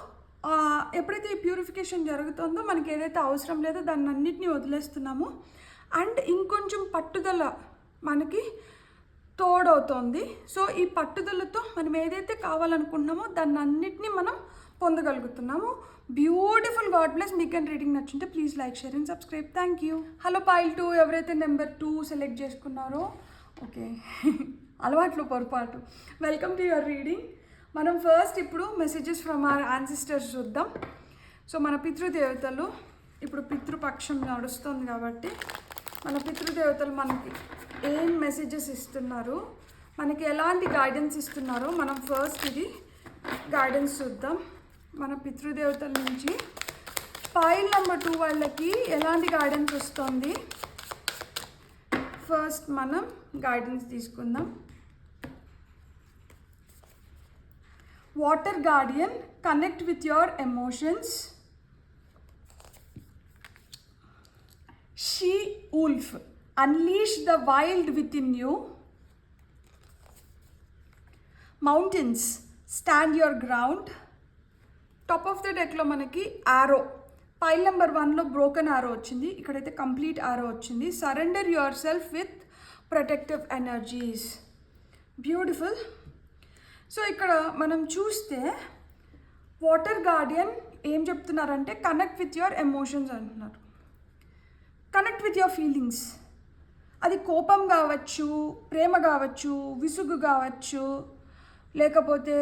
ఎప్పుడైతే ఈ ప్యూరిఫికేషన్ జరుగుతుందో మనకి ఏదైతే అవసరం లేదో దాన్ని అన్నిటినీ వదిలేస్తున్నామో అండ్ ఇంకొంచెం పట్టుదల మనకి తోడవుతోంది. సో ఈ పట్టుదలతో మనం ఏదైతే కావాలనుకుంటున్నామో దాన్ని అన్నిటినీ మనం పొందగలుగుతున్నాము. బ్యూటిఫుల్. God bless. మీకు అండ్ రీడింగ్ నచ్చుంటే please like, share and subscribe. Thank you. Hello pile 2 ఎవరైతే నెంబర్ 2 సెలెక్ట్ చేసుకున్నారో ఓకే అలవాట్లు పొరపాటు. Welcome to your reading. మనం ఫస్ట్ ఇప్పుడు మెసేజెస్ ఫ్రమ్ అవర్ యాన్సిస్టర్స్ చూద్దాం. సో మన పితృదేవతలు ఇప్పుడు పితృపక్షం నడుస్తుంది కాబట్టి మన పితృదేవతలు మనకి ఏం మెసేజెస్ ఇస్తున్నారు, మనకి ఎలాంటి గైడెన్స్ ఇస్తున్నారో మనం ఫస్ట్ ఇది గైడెన్స్ చూద్దాం. మన పితృదేవతల నుంచి ఫైల్ నెంబర్ 2 వాళ్ళకి ఎలాంటి గైడెన్స్ వస్తుంది ఫస్ట్ మనం గైడెన్స్ తీసుకుందాం. Water guardian, connect with your emotions. She wolf, unleash the wild within you. Mountains, stand your ground. Top of the డెక్లో మనకి ఆరో, పైల్ నెంబర్ 1లో బ్రోకెన్ ఆరో వచ్చింది, ఇక్కడైతే కంప్లీట్ ఆరో వచ్చింది. Surrender yourself with protective energies. Beautiful. So ఇక్కడ మనం చూస్తే వాటర్ గార్డియన్ ఏం చెప్తున్నారంటే కనెక్ట్ విత్ యువర్ ఎమోషన్స్ అంటున్నారు. Connect with your feelings. అది కోపం కావచ్చు, ప్రేమ కావచ్చు, విసుగు కావచ్చు, లేకపోతే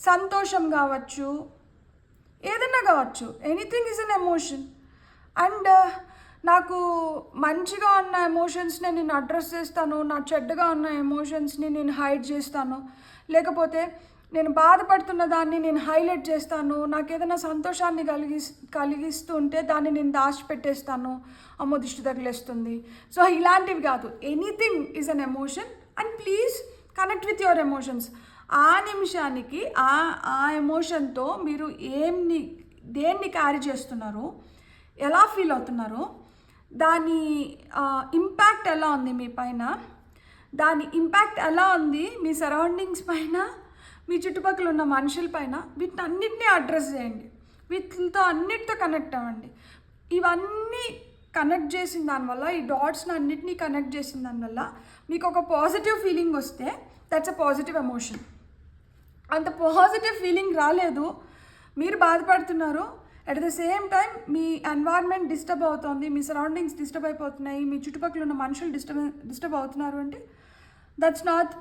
సంతోషం కావచ్చు, ఏదైనా కావచ్చు. Anything is an emotion. And నాకు మంచిగా ఉన్న ఎమోషన్స్ని నేను అడ్రస్ చేస్తాను, నా చెడ్డగా ఉన్న ఎమోషన్స్ని నేను హైడ్ చేస్తాను, లేకపోతే నేను బాధపడుతున్న దాన్ని నేను హైలైట్ చేస్తాను, నాకు ఏదైనా సంతోషాన్ని కలిగిస్తూ ఉంటే దాన్ని నేను దాచిపెట్టేస్తాను, అమ్మో దిష్టి తగిలేస్తుంది. సో ఇలాంటివి కాదు, anything is an emotion and please connect with your emotions. ఆ నిమిషానికి ఆ ఎమోషన్తో మీరు దేన్ని క్యారీ చేస్తున్నారో, ఎలా ఫీల్ అవుతున్నారో, దాని ఇంపాక్ట్ ఎలా ఉంది మీ పైన, దాని ఇంపాక్ట్ ఎలా ఉంది మీ సరౌండింగ్స్ పైన, మీ చుట్టుపక్కల ఉన్న మనుషుల పైన, వీటన్నిటినీ అడ్రస్ చేయండి. వీటితో అన్నిటితో కనెక్ట్ అవ్వండి. ఇవన్నీ కనెక్ట్ చేసిన దానివల్ల, ఈ డాట్స్ని అన్నిటినీ కనెక్ట్ చేసిన దానివల్ల మీకు ఒక పాజిటివ్ ఫీలింగ్ వస్తే దట్స్ అ పాజిటివ్ ఎమోషన్. అంత పాజిటివ్ ఫీలింగ్ రాలేదు, మీరు బాధపడుతున్నారు, at the same time me environment disturb అవుతుంది, మీ సరౌండింగ్స్ డిస్టర్బ్ అయిపోతున్నాయి, మీ చుట్టుపక్కల ఉన్న మనుషులు డిస్టర్బ్ అవుతున్నారు అంటే that's not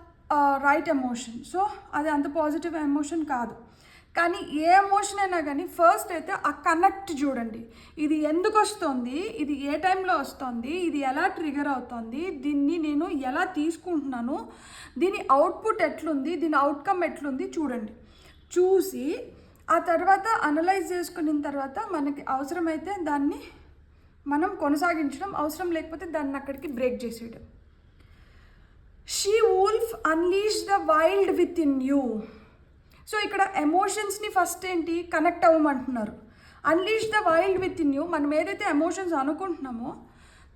right emotion. So అది అంత పాజిటివ్ ఎమోషన్ కాదు. కానీ ఏ ఎమోషన్ అయినా కానీ ఫస్ట్ అయితే ఆ కనెక్ట్ చూడండి. ఇది ఎందుకు వస్తుంది, ఇది ఏ టైంలో వస్తుంది, ఇది ఎలా ట్రిగర్ అవుతుంది, దీన్ని నేను ఎలా తీసుకుంటున్నాను, దీని అవుట్పుట్ ఎట్లుంది, దీని అవుట్కమ్ ఎట్లుంది చూడండి. చూసి ఆ తర్వాత అనలైజ్ చేసుకున్న తర్వాత మనకి అవసరమైతే దాన్ని మనం కొనసాగించడం, అవసరం లేకపోతే దాన్ని అక్కడికి బ్రేక్ చేసేయడం. She wolf unleash the wild within you. So ఇక్కడ ఎమోషన్స్ని ఫస్ట్ ఏంటి కనెక్ట్ అవ్వమంటున్నారు. Unleash the wild within you, మనం ఏదైతే ఎమోషన్స్ అనుకుంటున్నామో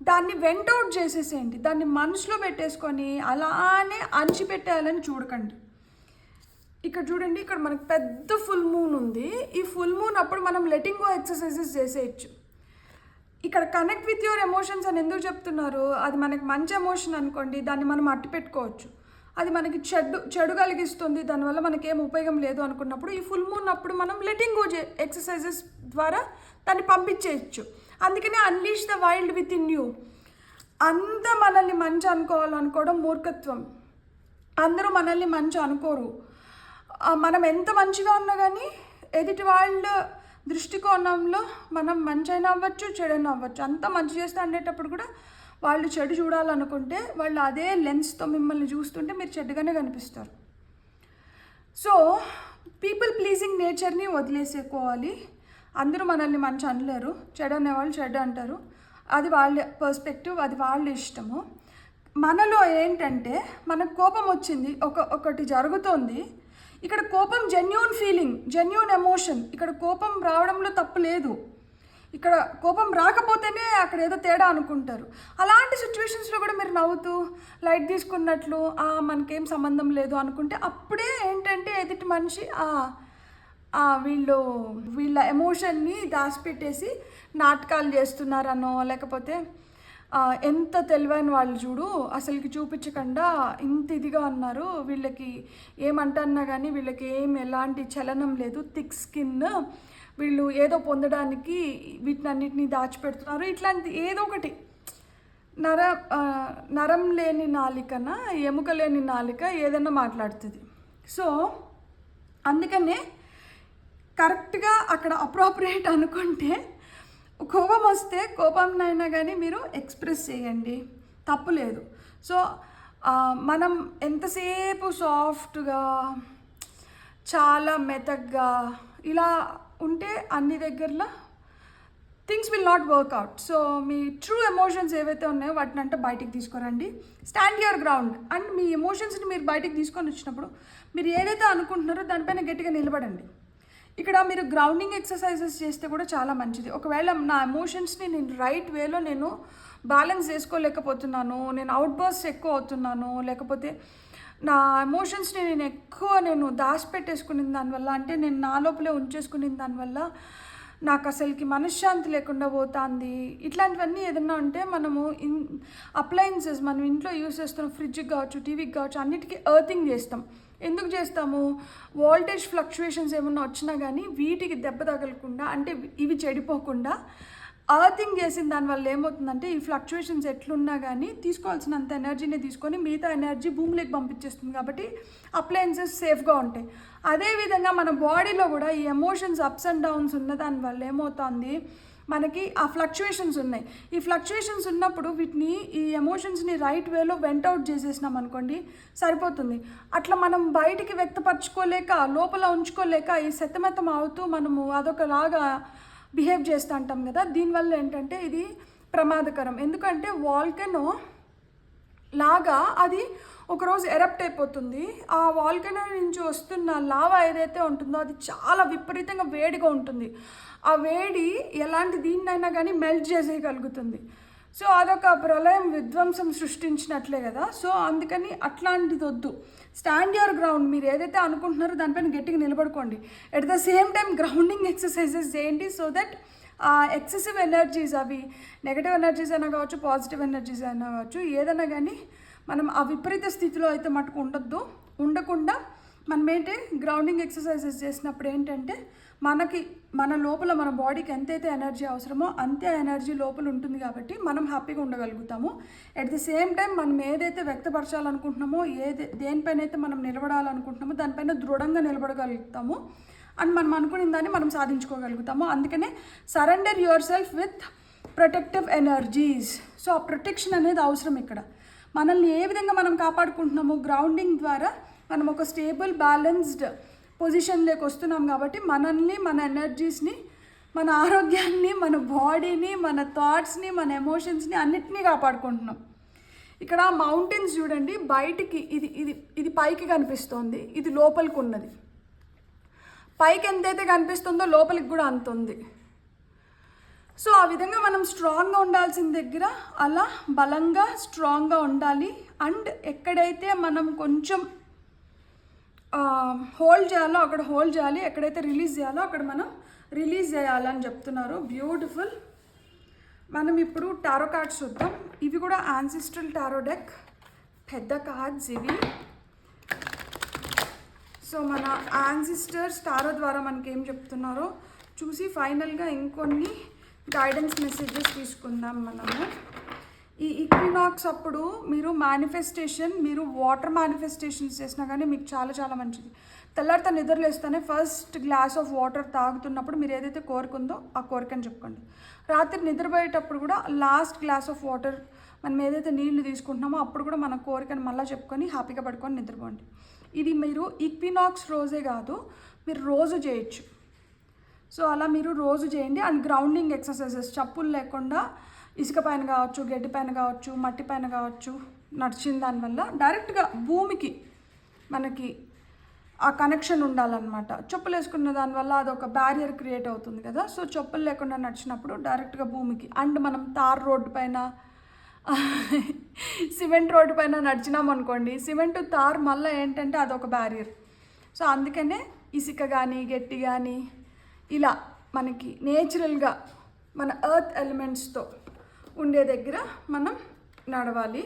దాన్ని వెంట్ అవుట్ చేసేసేయండి. దాన్ని మనసులో పెట్టేసుకొని అలానే అణిచిపెట్టేయాలని చూడకండి. ఇక్కడ చూడండి, ఇక్కడ మనకు పెద్ద ఫుల్ మూన్ ఉంది. ఈ ఫుల్ మూన్ అప్పుడు మనం లెటింగ్ గో ఎక్సర్సైజెస్ చేసేయచ్చు. ఇక్కడ కనెక్ట్ విత్ యువర్ ఎమోషన్స్ అని ఎందుకు చెప్తున్నారు, అది మనకి మంచి ఎమోషన్ అనుకోండి, దాన్ని మనం అట్టి పెట్టుకోవచ్చు. అది మనకి చెడు కలిగిస్తుంది, దానివల్ల మనకేం ఉపయోగం లేదు అనుకున్నప్పుడు ఈ ఫుల్ మూన్ అప్పుడు మనం లెటింగ్ గో ఎక్సర్సైజెస్ ద్వారా దాన్ని పంపించేయచ్చు. అందుకనే unleash the wild within you. అంతా మనల్ని మంచి అనుకోవాలనుకోవడం మూర్ఖత్వం. అందరూ మనల్ని మంచి అనుకోరు. మనం ఎంత మంచిగా ఉన్నా కానీ ఎదుటి వాళ్ళ దృష్టికోణంలో మనం మంచి అయినా అవ్వచ్చు, చెడైనా అవ్వచ్చు. అంతా మంచి చేస్తే అనేటప్పుడు కూడా వాళ్ళు చెడు చూడాలనుకుంటే వాళ్ళు అదే లెన్స్తో మిమ్మల్ని చూస్తుంటే మీరు చెడ్డగానే కనిపిస్తారు. సో పీపుల్ ప్లీజింగ్ నేచర్ని వదిలేసేసుకోవాలి. అందరూ మనల్ని మంచి అనలేరు, చెడు అనేవాళ్ళు చెడ్డ అంటారు. అది వాళ్ళ పర్స్పెక్టివ్, అది వాళ్ళ ఇష్టము. మనలో ఏంటంటే మనకు కోపం వచ్చింది, ఒకటి జరుగుతోంది. ఇక్కడ కోపం జెన్యూన్ ఫీలింగ్, జెన్యూన్ ఎమోషన్. ఇక్కడ కోపం రావడంలో తప్పు లేదు. ఇక్కడ కోపం రాకపోతేనే అక్కడ ఏదో తేడా అనుకుంటారు. అలాంటి సిచ్యువేషన్స్లో కూడా మీరు నవ్వుతూ లైట్ తీసుకున్నట్లు మనకేం సంబంధం లేదు అనుకుంటే అప్పుడే ఏంటంటే ఎదుటి మనిషి వీళ్ళ ఎమోషన్ని దాచిపెట్టేసి నాటకాలు చేస్తున్నారనో, లేకపోతే ఎంత తెలివైన వాళ్ళు చూడు అసలుకి చూపించకుండా ఇంత ఇదిగా ఉన్నారు, వీళ్ళకి ఏమంటన్నా కానీ వీళ్ళకి ఎలాంటి చలనం లేదు, థిక్ స్కిన్, వీళ్ళు ఏదో పొందడానికి వీటినన్నిటిని దాచిపెడుతున్నారు, ఇట్లాంటి ఏదో ఒకటి. నరం లేని నాలికన ఎముక లేని నాలిక ఏదైనా మాట్లాడుతుంది. సో అందుకనే కరెక్ట్గా అక్కడ అప్రోప్రియేట్ అనుకుంటే కోపం వస్తే కోపంనైనా కానీ మీరు ఎక్స్ప్రెస్ చేయండి, తప్పులేదు. సో మనం ఎంతసేపు సాఫ్ట్గా చాలా మెతగ్గా ఇలా ఉంటే అన్ని దగ్గరలో things will not work out. So మీ ట్రూ ఎమోషన్స్ ఏవైతే ఉన్నాయో వాటిని అంటే బయటికి తీసుకురండి. Stand your ground. అండ్ మీ ఎమోషన్స్ని మీరు బయటికి తీసుకొని వచ్చినప్పుడు మీరు ఏదైతే అనుకుంటున్నారో దానిపైన గట్టిగా నిలబడండి. ఇక్కడ మీరు గ్రౌండింగ్ ఎక్సర్సైజెస్ చేస్తే కూడా చాలా మంచిది. ఒకవేళ నా ఎమోషన్స్ని నేను రైట్ వేలో నేను బ్యాలెన్స్ చేసుకోలేకపోతున్నాను, నేను అవుట్ బర్స్ట్ ఎక్కువ అవుతున్నాను, లేకపోతే నా ఎమోషన్స్ని నేను దాచిపెట్టేసుకునే దానివల్ల, అంటే నేను నా లోపలే ఉంచేసుకునే దానివల్ల నాకు అసలుకి మనశ్శాంతి లేకుండా పోతుంది, ఇట్లాంటివన్నీ ఏదన్నా ఉంటే మనము అప్లయన్సెస్ మనం ఇంట్లో యూస్ చేస్తున్న ఫ్రిడ్జ్కి కావచ్చు, టీవీకి కావచ్చు, అన్నిటికీ ఎర్తింగ్ చేస్తాం. ఎందుకు చేస్తాము? వోల్టేజ్ ఫ్లక్చువేషన్స్ ఏమన్నా వచ్చినా కానీ వీటికి దెబ్బ తగలకుండా, అంటే ఇవి చెడిపోకుండా అర్తింగ్ చేసిన దానివల్ల ఏమవుతుందంటే ఈ ఫ్లక్చువేషన్స్ ఎట్లున్నా కానీ తీసుకోవాల్సినంత ఎనర్జీని తీసుకొని మిగతా ఎనర్జీ భూమిలోకి పంపించేస్తుంది. కాబట్టి అప్లయన్సెస్ సేఫ్గా ఉంటాయి. అదేవిధంగా మన బాడీలో కూడా ఈ ఎమోషన్స్ అప్స్ అండ్ డౌన్స్ ఉన్న దానివల్ల ఏమవుతుంది, మనకి ఆ ఫ్లక్చుయేషన్స్ ఉన్నాయి. ఈ ఫ్లక్చుయేషన్స్ ఉన్నప్పుడు వీటిని ఈ ఎమోషన్స్ని రైట్ వేలో వెంట్ అవుట్ చేసేసినాం అనుకోండి సరిపోతుంది. అట్లా మనం బయటికి వ్యక్తపరచుకోలేక లోపల ఉంచుకోలేక ఈ సతమతం అవుతూ మనము అదొకలాగా బిహేవ్ చేస్తూ ఉంటాం కదా. దీనివల్ల ఏంటంటే ఇది ప్రమాదకరం. ఎందుకంటే వాల్కెనో లాగా అది ఒకరోజు ఎరప్ట్ అయిపోతుంది. ఆ వాల్కెనో నుంచి వస్తున్న లావా ఏదైతే ఉంటుందో అది చాలా విపరీతంగా వేడిగా ఉంటుంది. ఆ వేడి ఎలాంటి దీన్నైనా కానీ మెల్ట్ చేసేయగలుగుతుంది. సో అదొక ప్రళయం విధ్వంసం సృష్టించినట్లే కదా. సో అందుకని అట్లాంటిది వద్దు. Stand your ground. మీరు ఏదైతే అనుకుంటున్నారో దానిపైన గట్టిగా నిలబడుకోండి. At the same time grounding exercises చేయండి. సో దట్ ఎక్సెసివ్ ఎనర్జీస్, అవి నెగటివ్ ఎనర్జీస్ అయినా కావచ్చు, పాజిటివ్ ఎనర్జీస్ అయినా కావచ్చు, ఏదైనా కానీ మనం ఆ విపరీత స్థితిలో అయితే మటుకు ఉండకుండా మనం ఏంటి గ్రౌండింగ్ ఎక్సర్సైజెస్ చేసినప్పుడు ఏంటంటే మన లోపల మన బాడీకి ఎంతైతే ఎనర్జీ అవసరమో అంతే ఎనర్జీ లోపల ఉంటుంది కాబట్టి మనం హ్యాపీగా ఉండగలుగుతాము. ఎట్ ది సేమ్ టైం మనం ఏదైతే వ్యక్తపరచాలనుకుంటున్నామో, దేనిపైన అయితే మనం నిలబడాలనుకుంటున్నామో దానిపైన దృఢంగా నిలబడగలుగుతాము అండ్ మనం అనుకున్న దాన్ని మనం సాధించుకోగలుగుతాము. అందుకనే surrender yourself with protective energies. So ఆ ప్రొటెక్షన్ అనేది అవసరం ఇక్కడ. మనల్ని ఏ విధంగా మనం కాపాడుకుంటున్నాము, గ్రౌండింగ్ ద్వారా మనం ఒక స్టేబుల్ బ్యాలెన్స్డ్ పొజిషన్లోకి వస్తున్నాం కాబట్టి మనల్ని, మన ఎనర్జీస్ని, మన ఆరోగ్యాన్ని, మన బాడీని, మన థాట్స్ని, మన ఎమోషన్స్ని అన్నిటినీ కాపాడుకుంటున్నాం. ఇక్కడ మౌంటైన్స్ చూడండి, బయటికి ఇది ఇది ఇది పైకి కనిపిస్తోంది, ఇది లోపలికి ఉన్నది. పైకి ఎంతైతే కనిపిస్తుందో లోపలికి కూడా అంత ఉంది. సో ఆ విధంగా మనం స్ట్రాంగ్గా ఉండాల్సిన దగ్గర అలా బలంగా స్ట్రాంగ్గా ఉండాలి. అండ్ ఎక్కడైతే మనం కొంచెం హోల్డ్ చేయాలో అక్కడ హోల్డ్ చేయాలి, ఎక్కడైతే రిలీజ్ చేయాలో అక్కడ మనం రిలీజ్ చేయాలని చెప్తున్నారు. బ్యూటిఫుల్. మనం ఇప్పుడు టారో కార్డ్స్ చూద్దాం. ఇవి కూడా యాన్సిస్ట్రల్ టారో డెక్, పెద్ద కార్డ్స్ ఇవి. సో మన యాన్సిస్టర్స్ టారో ద్వారా మనకి ఏం చెప్తున్నారో చూసి ఫైనల్గా ఇంకొన్ని గైడెన్స్ మెసేజెస్ తీసుకుందాం మనము. ఈ ఈక్వినాక్స్ అప్పుడు మీరు వాటర్ మేనిఫెస్టేషన్స్ చేసినా కానీ మీకు చాలా చాలా మంచిది. తెల్లారితో నిద్రలేస్తేనే ఫస్ట్ గ్లాస్ ఆఫ్ వాటర్ తాగుతున్నప్పుడు మీరు ఏదైతే కోరుకుందో ఆ కోరికని చెప్పుకోండి. రాత్రి నిద్రపోయేటప్పుడు కూడా లాస్ట్ గ్లాస్ ఆఫ్ వాటర్ మనం ఏదైతే నీళ్లు తీసుకుంటున్నామో అప్పుడు కూడా మన కోరికను మళ్ళీ చెప్పుకొని హ్యాపీగా పడుకొని నిద్రపోండి. ఇది మీరు ఈక్వినాక్స్ రోజే కాదు, మీరు రోజు చేయొచ్చు. సో అలా మీరు రోజు చేయండి. అండ్ గ్రౌండింగ్ ఎక్సర్సైజెస్ చెప్పులు లేకుండా ఇసుక పైన కావచ్చు, గడ్డి పైన కావచ్చు, మట్టి పైన కావచ్చు నడిచిన దానివల్ల డైరెక్ట్గా భూమికి మనకి ఆ కనెక్షన్ ఉండాలన్నమాట. చెప్పులు వేసుకున్న దానివల్ల అదొక బ్యారియర్ క్రియేట్ అవుతుంది కదా. సో చెప్పులు లేకుండా నడిచినప్పుడు డైరెక్ట్గా భూమికి. అండ్ మనం తార్ రోడ్డు పైన, సిమెంట్ రోడ్డు పైన నడిచినాం అనుకోండి, సిమెంట్ తార్ మళ్ళీ ఏంటంటే అదొక బ్యారియర్. సో అందుకనే ఇసుక కానీ గట్టి కానీ ఇలా మనకి నేచురల్గా మన ఎర్త్ ఎలిమెంట్స్తో ఉండే దగ్గర మనం నడవాలి.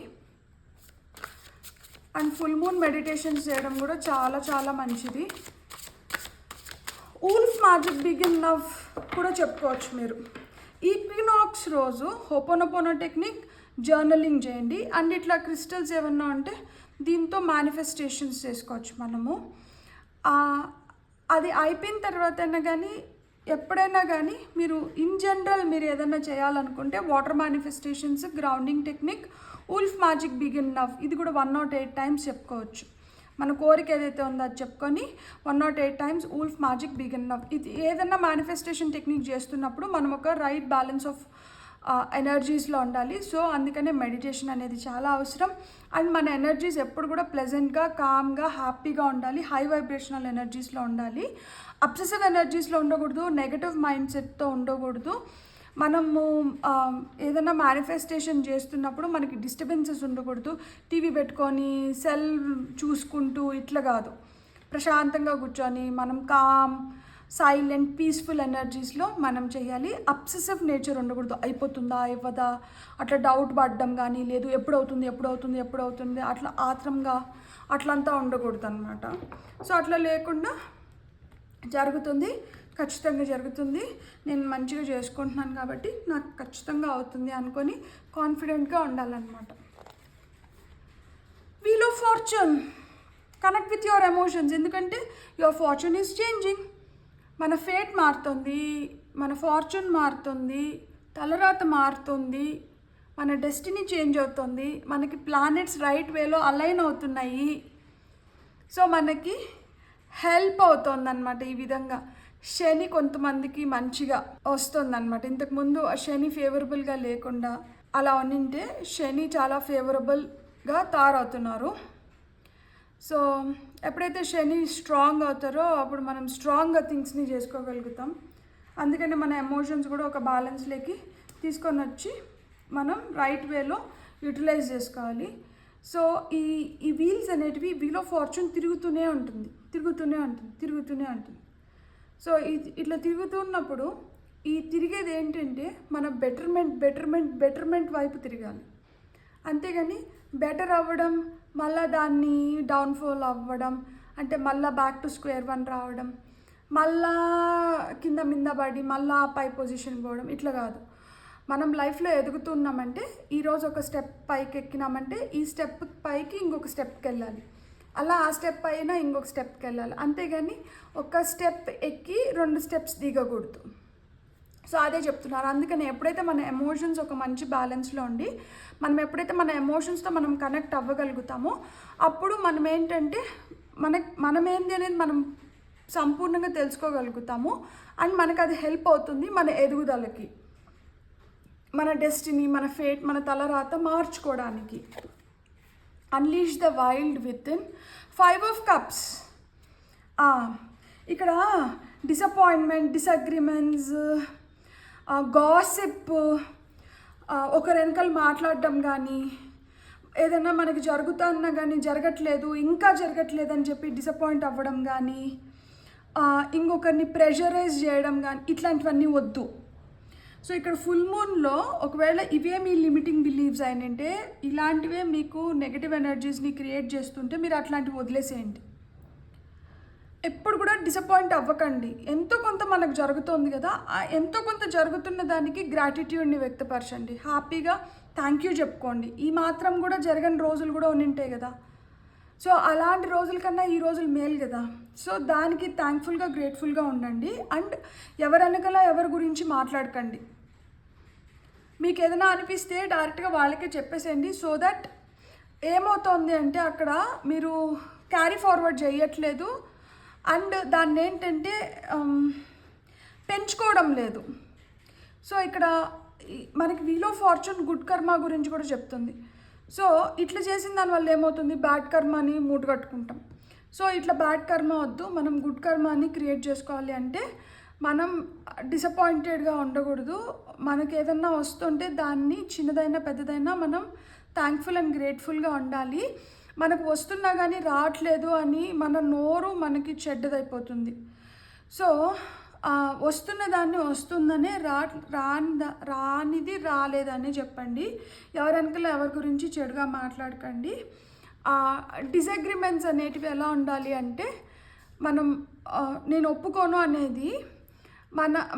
అండ్ ఫుల్ మూన్ మెడిటేషన్స్ చేయడం కూడా చాలా చాలా మంచిది. ఊల్ఫ్ మ్యాజిక్ బిగిన్ నవ్ కూడా చెప్పుకోవచ్చు మీరు. ఈక్వినాక్స్ రోజు హోపోనోపోనో టెక్నిక్, జర్నలింగ్ చేయండి. అండ్ ఇట్లా క్రిస్టల్స్ ఏమన్నా ఉంటే దీంతో మేనిఫెస్టేషన్స్ చేసుకోవచ్చు మనము. అది అయిపోయిన తర్వాత అయినా కానీ ఎప్పుడైనా కానీ మీరు ఇన్ జనరల్ మీరు ఏదైనా చేయాలనుకుంటే water manifestations, grounding technique, wolf magic begin now ఇది కూడా 108 టైమ్స్ చెప్పుకోవచ్చు. మన కోరిక ఏదైతే ఉందో అది చెప్పుకొని 108 times wolf magic begin now. ఇది ఏదైనా మేనిఫెస్టేషన్ టెక్నిక్ చేస్తున్నప్పుడు మనం ఒక రైట్ బ్యాలెన్స్ ఆఫ్ ఎనర్జీస్లో ఉండాలి. సో అందుకనే మెడిటేషన్ అనేది చాలా అవసరం. అండ్ మన ఎనర్జీస్ ఎప్పుడు కూడా ప్లెజెంట్గా, కామ్గా, హ్యాపీగా ఉండాలి. హై వైబ్రేషనల్ ఎనర్జీస్లో ఉండాలి. అబ్సెసివ్ ఎనర్జీస్లో ఉండకూడదు. నెగటివ్ మైండ్ సెట్తో ఉండకూడదు. మనము ఏదైనా మేనిఫెస్టేషన్ చేస్తున్నప్పుడు మనకి డిస్టర్బెన్సెస్ ఉండకూడదు. టీవీ పెట్టుకొని సెల్ చూసుకుంటూ ఇట్లా కాదు, ప్రశాంతంగా కూర్చొని మనం కామ్, సైలెంట్, పీస్ఫుల్ ఎనర్జీస్లో మనం చేయాలి. అబ్సెసివ్ నేచర్ ఉండకూడదు. అయిపోతుందా ఇవ్వదా అట్లా డౌట్ పడడం కానీ, లేదు ఎప్పుడవుతుంది అట్లా ఆత్రంగా అట్లంతా ఉండకూడదు అనమాట. సో అట్లా లేకుండా జరుగుతుంది, ఖచ్చితంగా జరుగుతుంది. నేను మంచిగా చేసుకుంటున్నాను కాబట్టి నాకు ఖచ్చితంగా అవుతుంది అనుకొని కాన్ఫిడెంట్గా ఉండాలన్నమాట. Wheel of fortune, connect with your emotions. ఎందుకంటే యువర్ ఫార్చ్యూన్ ఈజ్ చేంజింగ్. మన ఫేట్ మారుతుంది, మన ఫార్చ్యూన్ మారుతుంది, తలరాత మారుతుంది, మన డెస్టినీ చేంజ్ అవుతుంది, మనకి ప్లానెట్స్ రైట్ వేలో అలైన్ అవుతున్నాయి. సో మనకి హెల్ప్ అవుతుందన్నమాట. ఈ విధంగా శని కొంతమందికి మంచిగా వస్తుందన్నమాట. ఇంతకుముందు శని ఫేవరబుల్గా లేకుండా అలా ఉన్నింటే శని చాలా ఫేవరబుల్గా తయారవుతున్నారు. సో ఎప్పుడైతే శని స్ట్రాంగ్ అవుతారో అప్పుడు మనం స్ట్రాంగ్గా థింగ్స్ని చేసుకోగలుగుతాం. అందుకని మన ఎమోషన్స్ కూడా ఒక బ్యాలెన్స్లోకి తీసుకొని వచ్చి మనం రైట్ వేలో యూటిలైజ్ చేసుకోవాలి. సో ఈ వీల్స్ అనేటివి, వీల్ ఆఫ్ ఫార్చ్యూన్ తిరుగుతూనే ఉంటుంది. సో ఇట్లా తిరుగుతున్నప్పుడు ఈ తిరిగేది ఏంటంటే మన బెటర్మెంట్ వైపు తిరగాలి. అంతేగాని బెటర్ అవ్వడం, మళ్ళీ దాన్ని డౌన్ఫాల్ అవ్వడం, అంటే మళ్ళీ బ్యాక్ టు స్క్వేర్ వన్ రావడం, మళ్ళా కింద మీద పడి మళ్ళా పై పొజిషన్ పోవడం, ఇట్లా కాదు. మనం లైఫ్లో ఎదుగుతున్నామంటే ఈరోజు ఒక స్టెప్ పైకి ఎక్కినామంటే ఈ స్టెప్ పైకి ఇంకొక స్టెప్కి వెళ్ళాలి, అలా ఆ స్టెప్ పైన ఇంకొక స్టెప్కి వెళ్ళాలి. అంతేగాని ఒక స్టెప్ ఎక్కి 2 స్టెప్స్ దిగకూడదు. సో అదే చెప్తున్నారు. అందుకని ఎప్పుడైతే మన ఎమోషన్స్ ఒక మంచి బ్యాలెన్స్లో ఉండి మనం ఎప్పుడైతే మన ఎమోషన్స్తో మనం కనెక్ట్ అవ్వగలుగుతామో అప్పుడు మనం ఏంటంటే మనమేంటి అనేది మనం సంపూర్ణంగా తెలుసుకోగలుగుతాము. అండ్ మనకు అది హెల్ప్ అవుతుంది మన ఎదుగుదలకి, మన డెస్టినీ, మన ఫేట్, మన తలరాత మార్చుకోవడానికి. Unleash the wild with in. 5 of cups. ఇక్కడ డిసప్పాయింట్మెంట్, డిసగ్రిమెంట్స్, గాసిప్, ఒకరి వెనకాల మాట్లాడడం కానీ, ఏదైనా మనకి జరుగుతున్నా కానీ ఇంకా జరగట్లేదు అని చెప్పి డిసప్పాయింట్ అవ్వడం కానీ, ఇంకొకరిని ప్రెషరైజ్ చేయడం కానీ, ఇట్లాంటివన్నీ వద్దు. సో ఇక్కడ ఫుల్ మూన్లో ఒకవేళ ఇవే మీ లిమిటింగ్ బిలీవ్స్ అయినంటే, ఇలాంటివే మీకు నెగటివ్ ఎనర్జీస్ని క్రియేట్ చేస్తుంటే మీరు అట్లాంటివి వదిలేసేయండి. ఎప్పుడు కూడా డిసప్పాయింట్ అవ్వకండి. ఎంతో కొంత మనకు జరుగుతుంది కదా, ఎంతో కొంత జరుగుతున్న దానికి గ్రాటిట్యూడ్ని వ్యక్తపరచండి. హ్యాపీగా థ్యాంక్ యూ చెప్పుకోండి. ఈ మాత్రం కూడా జరగని రోజులు కూడా ఉండింటాయి కదా. సో అలాంటి రోజుల కన్నా ఈ రోజులు మేలు కదా. సో దానికి థ్యాంక్ఫుల్గా, గ్రేట్ఫుల్గా ఉండండి. అండ్ ఎవరనకలా ఎవరి గురించి మాట్లాడకండి. మీకు ఏదైనా అనిపిస్తే డైరెక్ట్గా వాళ్ళకే చెప్పేసేయండి. సో దట్ ఏమవుతుంది అంటే అక్కడ మీరు క్యారీ ఫార్వర్డ్ చేయట్లేదు అండ్ దాన్ని ఏంటంటే పెంచుకోవడం లేదు. సో ఇక్కడ మనకి వీల్ ఆఫ్ ఫార్చ్యూన్ గుడ్ కర్మ గురించి కూడా చెప్తుంది. సో ఇట్లా చేసిన దానివల్ల ఏమవుతుంది, బ్యాడ్ కర్మని మూట కట్టుకుంటాం. సో ఇట్లా బ్యాడ్ కర్మ వద్దు, మనం గుడ్ కర్మని క్రియేట్ చేసుకోవాలి. అంటే మనం డిసప్పాయింటెడ్గా ఉండకూడదు. మనకి ఏదన్నా వస్తుంటే దాన్ని చిన్నదైనా పెద్దదైనా మనం థ్యాంక్ఫుల్ అండ్ గ్రేట్ఫుల్గా ఉండాలి. మనకు వస్తున్నా కానీ రావట్లేదు అని మన నోరు మనకి చెడ్డదైపోతుంది. సో వస్తున్న దాన్ని వస్తుందనే రానిది రాలేదని చెప్పండి. ఎవరెనకలా ఎవరి గురించి చెడుగా మాట్లాడకండి. డిసగ్రిమెంట్స్ అనేటివి ఎలా ఉండాలి అంటే మనం నేను ఒప్పుకోను అనేది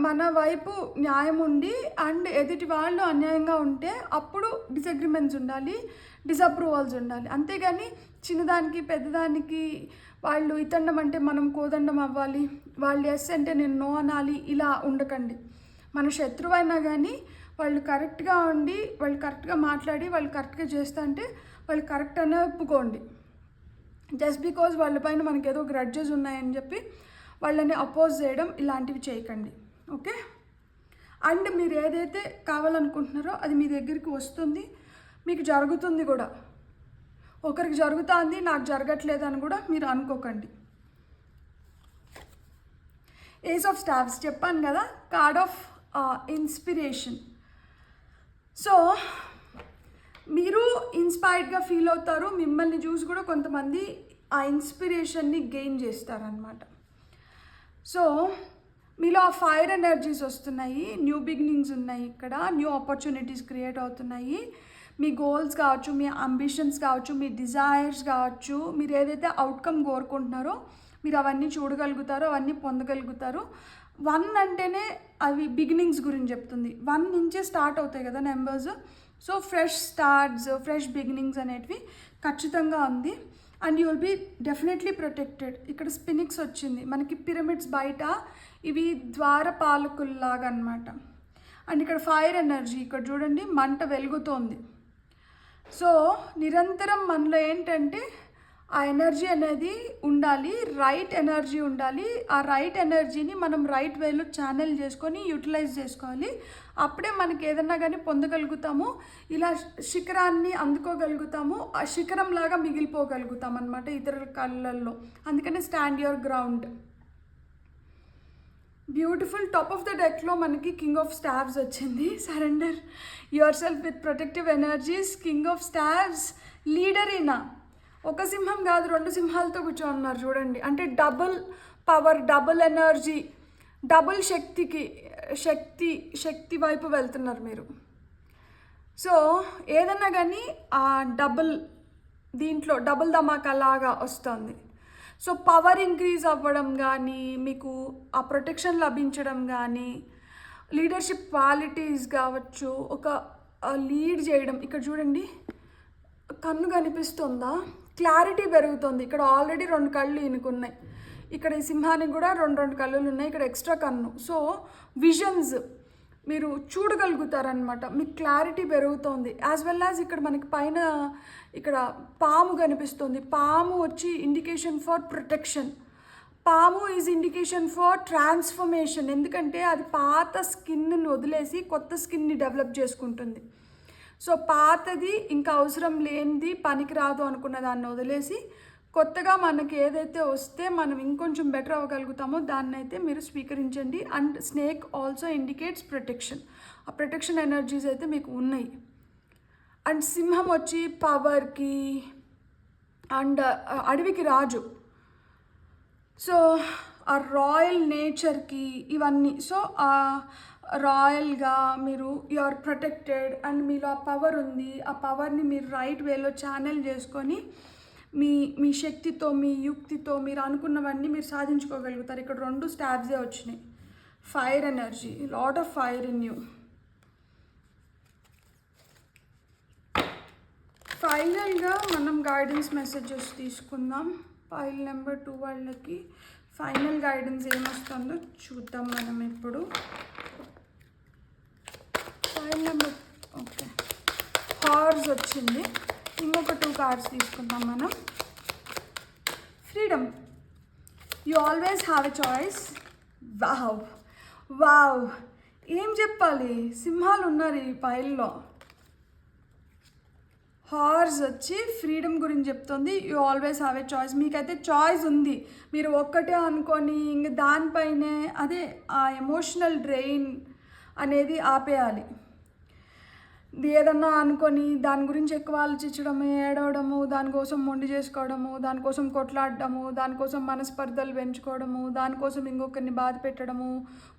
మన వైపు న్యాయం ఉండి అండ్ ఎదుటి వాళ్ళు అన్యాయంగా ఉంటే అప్పుడు డిసగ్రిమెంట్స్ ఉండాలి, డిసప్రూవల్స్ ఉండాలి. అంతేగాని చిన్నదానికి పెద్దదానికి వాళ్ళు ఇతండం అంటే మనం కోదండం అవ్వాలి, వాళ్ళు ఎస్ అంటే నేను నో అనాలి, ఇలా ఉండకండి. మన శత్రువైనా కానీ వాళ్ళు కరెక్ట్గా ఉండి వాళ్ళు కరెక్ట్గా మాట్లాడి వాళ్ళు కరెక్ట్గా చేస్తా అంటే వాళ్ళు కరెక్ట్ అనే ఒప్పుకోండి. జస్ట్ బికాజ్ వాళ్ళపైన మనకి ఏదో గ్రడ్జెస్ ఉన్నాయని చెప్పి వాళ్ళని అపోజ్ చేయడం ఇలాంటివి చేయకండి. ఓకే. అండ్ మీరు ఏదైతే కావాలనుకుంటున్నారో అది మీ దగ్గరికి వస్తుంది, మీకు జరుగుతుంది కూడా. ఒకరికి జరుగుతుంది నాకు జరగట్లేదు అని కూడా మీరు అనుకోకండి. ఏస్ ఆఫ్ స్టార్స్ చెప్పాను కదా, కార్డ్ ఆఫ్ ఇన్స్పిరేషన్. సో మీరు ఇన్స్పైర్డ్గా ఫీల్ అవుతారు, మిమ్మల్ని చూసి కూడా కొంతమంది ఆ ఇన్స్పిరేషన్ని గెయిన్ చేస్తారనమాట. సో మీలో ఆ ఫైర్ ఎనర్జీస్ వస్తున్నాయి, న్యూ బిగినింగ్స్ ఉన్నాయి, ఇక్కడ న్యూ ఆపర్చునిటీస్ క్రియేట్ అవుతున్నాయి. మీ గోల్స్ కావచ్చు, మీ అంబిషన్స్ కావచ్చు, మీ డిజైర్స్ కావచ్చు, మీరు ఏదైతే అవుట్కమ్ కోరుకుంటున్నారో మీరు అవన్నీ చూడగలుగుతారో, అవన్నీ పొందగలుగుతారు. 1 అంటేనే అవి బిగినింగ్స్ గురించి చెప్తుంది. 1 నుంచే స్టార్ట్ అవుతాయి కదా numbers. So fresh starts, fresh beginnings అనేటివి ఖచ్చితంగా ఉంది. And you will be definitely protected. ఇక్కడ స్పినిక్స్ వచ్చింది మనకి, పిరమిడ్స్ బయట ఇవి ద్వారపాలకుల్లాగా అనమాట. అండ్ ఇక్కడ ఫైర్ ఎనర్జీ, ఇక్కడ చూడండి మంట వెలుగుతోంది. సో నిరంతరం మనలో ఏంటంటే ఆ ఎనర్జీ అనేది ఉండాలి, రైట్ ఎనర్జీ ఉండాలి. ఆ రైట్ ఎనర్జీని మనం రైట్ వేలో ఛానల్ చేసుకొని యూటిలైజ్ చేసుకోవాలి. అప్పుడే మనకి ఏదన్నా కానీ పొందగలుగుతాము, ఇలా శిఖరాన్ని అందుకోగలుగుతాము, ఆ శిఖరం లాగా మిగిలిపోగలుగుతాం అనమాట ఇతరుల కళ్ళల్లో. అందుకని stand your ground. Beautiful. Top of the డెక్లో మనకి కింగ్ ఆఫ్ స్టావ్స్ వచ్చింది. Surrender yourself with protective energies. King of staves leader అయినా ఒక సింహం కాదు, 2 సింహాలతో కూర్చోన్నారు చూడండి. అంటే double power, double energy, double శక్తి వైపు వెళ్తున్నారు మీరు. సో ఏదన్నా కానీ ఆ దీంట్లో డబుల్ ధమాకా లాగా వస్తుంది. సో పవర్ ఇంక్రీజ్ అవ్వడం కానీ, మీకు ఆ ప్రొటెక్షన్ లభించడం కానీ, లీడర్షిప్ క్వాలిటీస్ కావచ్చు, ఒక లీడ్ చేయడం. ఇక్కడ చూడండి కన్ను కనిపిస్తుందా, క్లారిటీ పెరుగుతుంది. ఇక్కడ ఆల్రెడీ 2 కళ్ళు ఈయనకున్నాయి, ఇక్కడ ఈ సింహానికి కూడా 2 కళ్ళు ఉన్నాయి, ఇక్కడ ఎక్స్ట్రా కన్ను. సో విజన్స్ మీరు చూడగలుగుతారనమాట, మీకు క్లారిటీ పెరుగుతుంది. యాజ్ వెల్ యాజ్ ఇక్కడ మనకి పైన ఇక్కడ పాము కనిపిస్తుంది. పాము వచ్చి ఇండికేషన్ ఫర్ ప్రొటెక్షన్. పాము ఈజ్ ఇండికేషన్ ఫర్ ట్రాన్స్ఫర్మేషన్. ఎందుకంటే అది పాత స్కిన్ని వదిలేసి కొత్త స్కిన్ని డెవలప్ చేసుకుంటుంది. సో పాతది ఇంకా అవసరం లేనిది, పనికిరాదు అనుకున్న దాన్ని వదిలేసి కొత్తగా మనకి ఏదైతే వస్తే మనం ఇంకొంచెం బెటర్ అవ్వగలుగుతామో దాన్ని అయితే మీరు స్వీకరించండి. And snake also indicates protection. ఆ ప్రొటెక్షన్ ఎనర్జీస్ అయితే మీకు ఉన్నాయి. అండ్ సింహం వచ్చి పవర్కి అండ్ అడవికి రాజు. సో ఆ రాయల్ నేచర్కి ఇవన్నీ. సో రాయల్గా మీరు యు ఆర్ ప్రొటెక్టెడ్ అండ్ మీలో ఆ పవర్ ఉంది. ఆ పవర్ని మీరు రైట్ వేలో ఛానల్ చేసుకొని మీ శక్తితో, మీ యుక్తితో మీరు అనుకున్నవన్నీ మీరు సాధించుకోగలుగుతారు. ఇక్కడ 2 స్టాబ్సే వచ్చినాయి. Fire energy, lot of fire in you. ఫైనల్గా మనం గైడెన్స్ మెసేజెస్ తీసుకుందాం. ఫైల్ నెంబర్ 2 వాళ్ళకి ఫైనల్ గైడెన్స్ ఏమొస్తుందో చూద్దాం మనం ఇప్పుడు. ఫైల్ నెంబర్ ఓకే, హార్స్ వచ్చింది. ఇంకొక 2 కార్డ్స్ తీసుకుందాం మనం. Freedom. You always have a choice. Wow ఏం చెప్పాలి, సింహాలు ఉన్నారు ఈ ఫైల్లో. హార్స్ వచ్చి ఫ్రీడమ్ గురించి చెప్తుంది. You always have a choice. మీకైతే చాయిస్ ఉంది. మీరు ఒక్కటే అనుకొని ఇంక దానిపైనే అదే ఆ ఎమోషనల్ డ్రెయిన్ అనేది ఆపేయాలి. ఏదన్నా అనుకొని దాని గురించి ఎక్కువ ఆలోచించడము, ఏడవడము, దానికోసం మొండి చేసుకోవడము, దానికోసం కొట్లాడడము, దానికోసం మనస్పర్ధలు పెంచుకోవడము, దానికోసం ఇంకొకరిని బాధ పెట్టడము,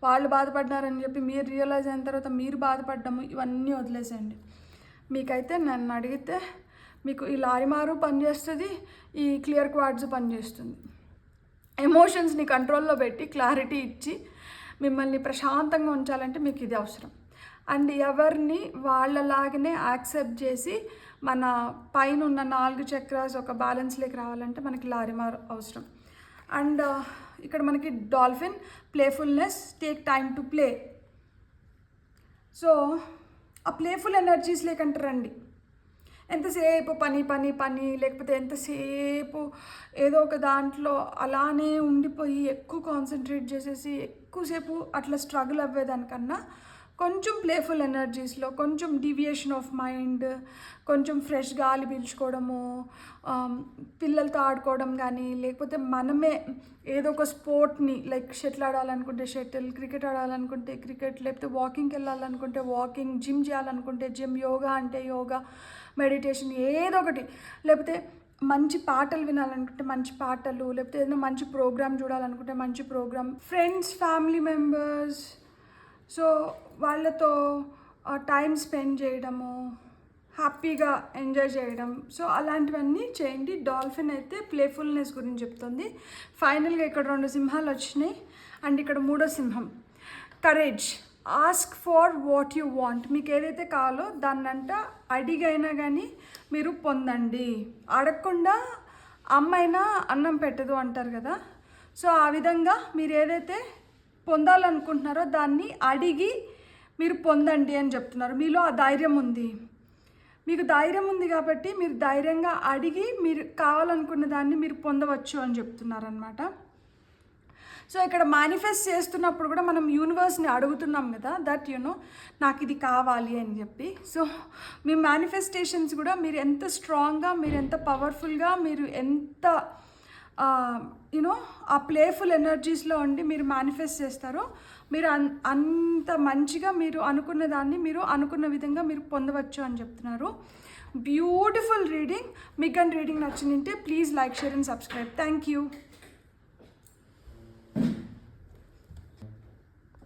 వాళ్ళు బాధపడ్డారని చెప్పి మీరు రియలైజ్ అయిన తర్వాత మీరు బాధపడ్డము, ఇవన్నీ వదిలేసేయండి. మీకైతే నన్ను అడిగితే మీకు ఈ లారిమారు పనిచేస్తుంది, ఈ క్లియర్ క్వార్ట్స్ పనిచేస్తుంది. ఎమోషన్స్ని కంట్రోల్లో పెట్టి క్లారిటీ ఇచ్చి మిమ్మల్ని ప్రశాంతంగా ఉంచాలంటే మీకు ఇది అవసరం. అండ్ ఎవరిని వాళ్ళలాగానే యాక్సెప్ట్ చేసి మన పైన ఉన్న 4 చక్రాస్ ఒక బ్యాలెన్స్లోకి రావాలంటే మనకి లారిమార్ అవసరం. అండ్ ఇక్కడ మనకి dolphin, playfulness, take time to play. So ఆ ప్లేఫుల్ ఎనర్జీస్ లేకంటే రండి. ఎంతసేపు పని పని పని, లేకపోతే ఎంతసేపు ఏదో ఒక దాంట్లో అలానే ఉండిపోయి ఎక్కువ కాన్సన్ట్రేట్ చేసేసి ఎక్కువసేపు అట్లా స్ట్రగుల్ అవ్వేదానికన్నా కొంచెం ప్లేఫుల్ ఎనర్జీస్లో, కొంచెం డీవియేషన్ ఆఫ్ మైండ్, కొంచెం ఫ్రెష్ గాలి పీల్చుకోవడము, పిల్లలతో ఆడుకోవడం కానీ, లేకపోతే మనమే ఏదో ఒక స్పోర్ట్ని లైక్ షటిల్ ఆడాలనుకుంటే షటిల్, క్రికెట్ ఆడాలనుకుంటే క్రికెట్, లేకపోతే వాకింగ్కి వెళ్ళాలనుకుంటే వాకింగ్, జిమ్ చేయాలనుకుంటే జిమ్, యోగా అంటే యోగా, మెడిటేషన్ ఏదో ఒకటి, లేకపోతే మంచి పాటలు వినాలనుకుంటే మంచి పాటలు, లేకపోతే ఏదైనా మంచి ప్రోగ్రామ్ చూడాలనుకుంటే మంచి program, friends, family members, so వాళ్ళతో టైం స్పెండ్ చేయడము, హ్యాపీగా ఎంజాయ్ చేయడం, సో అలాంటివన్నీ చేయండి. డాల్ఫిన్ అయితే ప్లేఫుల్నెస్ గురించి చెప్తుంది. ఫైనల్గా ఇక్కడ 2 సింహాలు వచ్చినాయి అండ్ ఇక్కడ 3వ సింహం courage. Ask for what you want. మీకు ఏదైతే కావాలో దాన్నంట అడిగైనా కానీ మీరు పొందండి. అడగకుండా అమ్మైనా అన్నం పెట్టదు అంటారు కదా. సో ఆ విధంగా మీరు ఏదైతే పొందాలనుకుంటున్నారో దాన్ని అడిగి మీరు పొందండి అని చెప్తున్నారు. మీలో ఆ ధైర్యం ఉంది, మీకు ధైర్యం ఉంది కాబట్టి మీరు ధైర్యంగా అడిగి మీరు కావాలనుకున్న దాన్ని మీరు పొందవచ్చు అని చెప్తున్నారు అనమాట. సో ఇక్కడ మేనిఫెస్ట్ చేస్తున్నప్పుడు కూడా మనం యూనివర్స్ని అడుగుతున్నాం కదా, దట్ నాకు ఇది కావాలి అని చెప్పి. సో మీ మేనిఫెస్టేషన్స్ కూడా మీరు ఎంత స్ట్రాంగ్గా, మీరు ఎంత పవర్ఫుల్గా, మీరు ఎంత ఆ ప్లేఫుల్ ఎనర్జీస్లో ఉండి మీరు మేనిఫెస్ట్ చేస్తారో మీరు అంత మంచిగా మీరు అనుకున్న దాన్ని మీరు అనుకున్న విధంగా మీరు పొందవచ్చు అని చెప్తున్నారు. Beautiful reading. మీకు కానీ రీడింగ్ నచ్చిందంటే please like, share and subscribe. Thank you.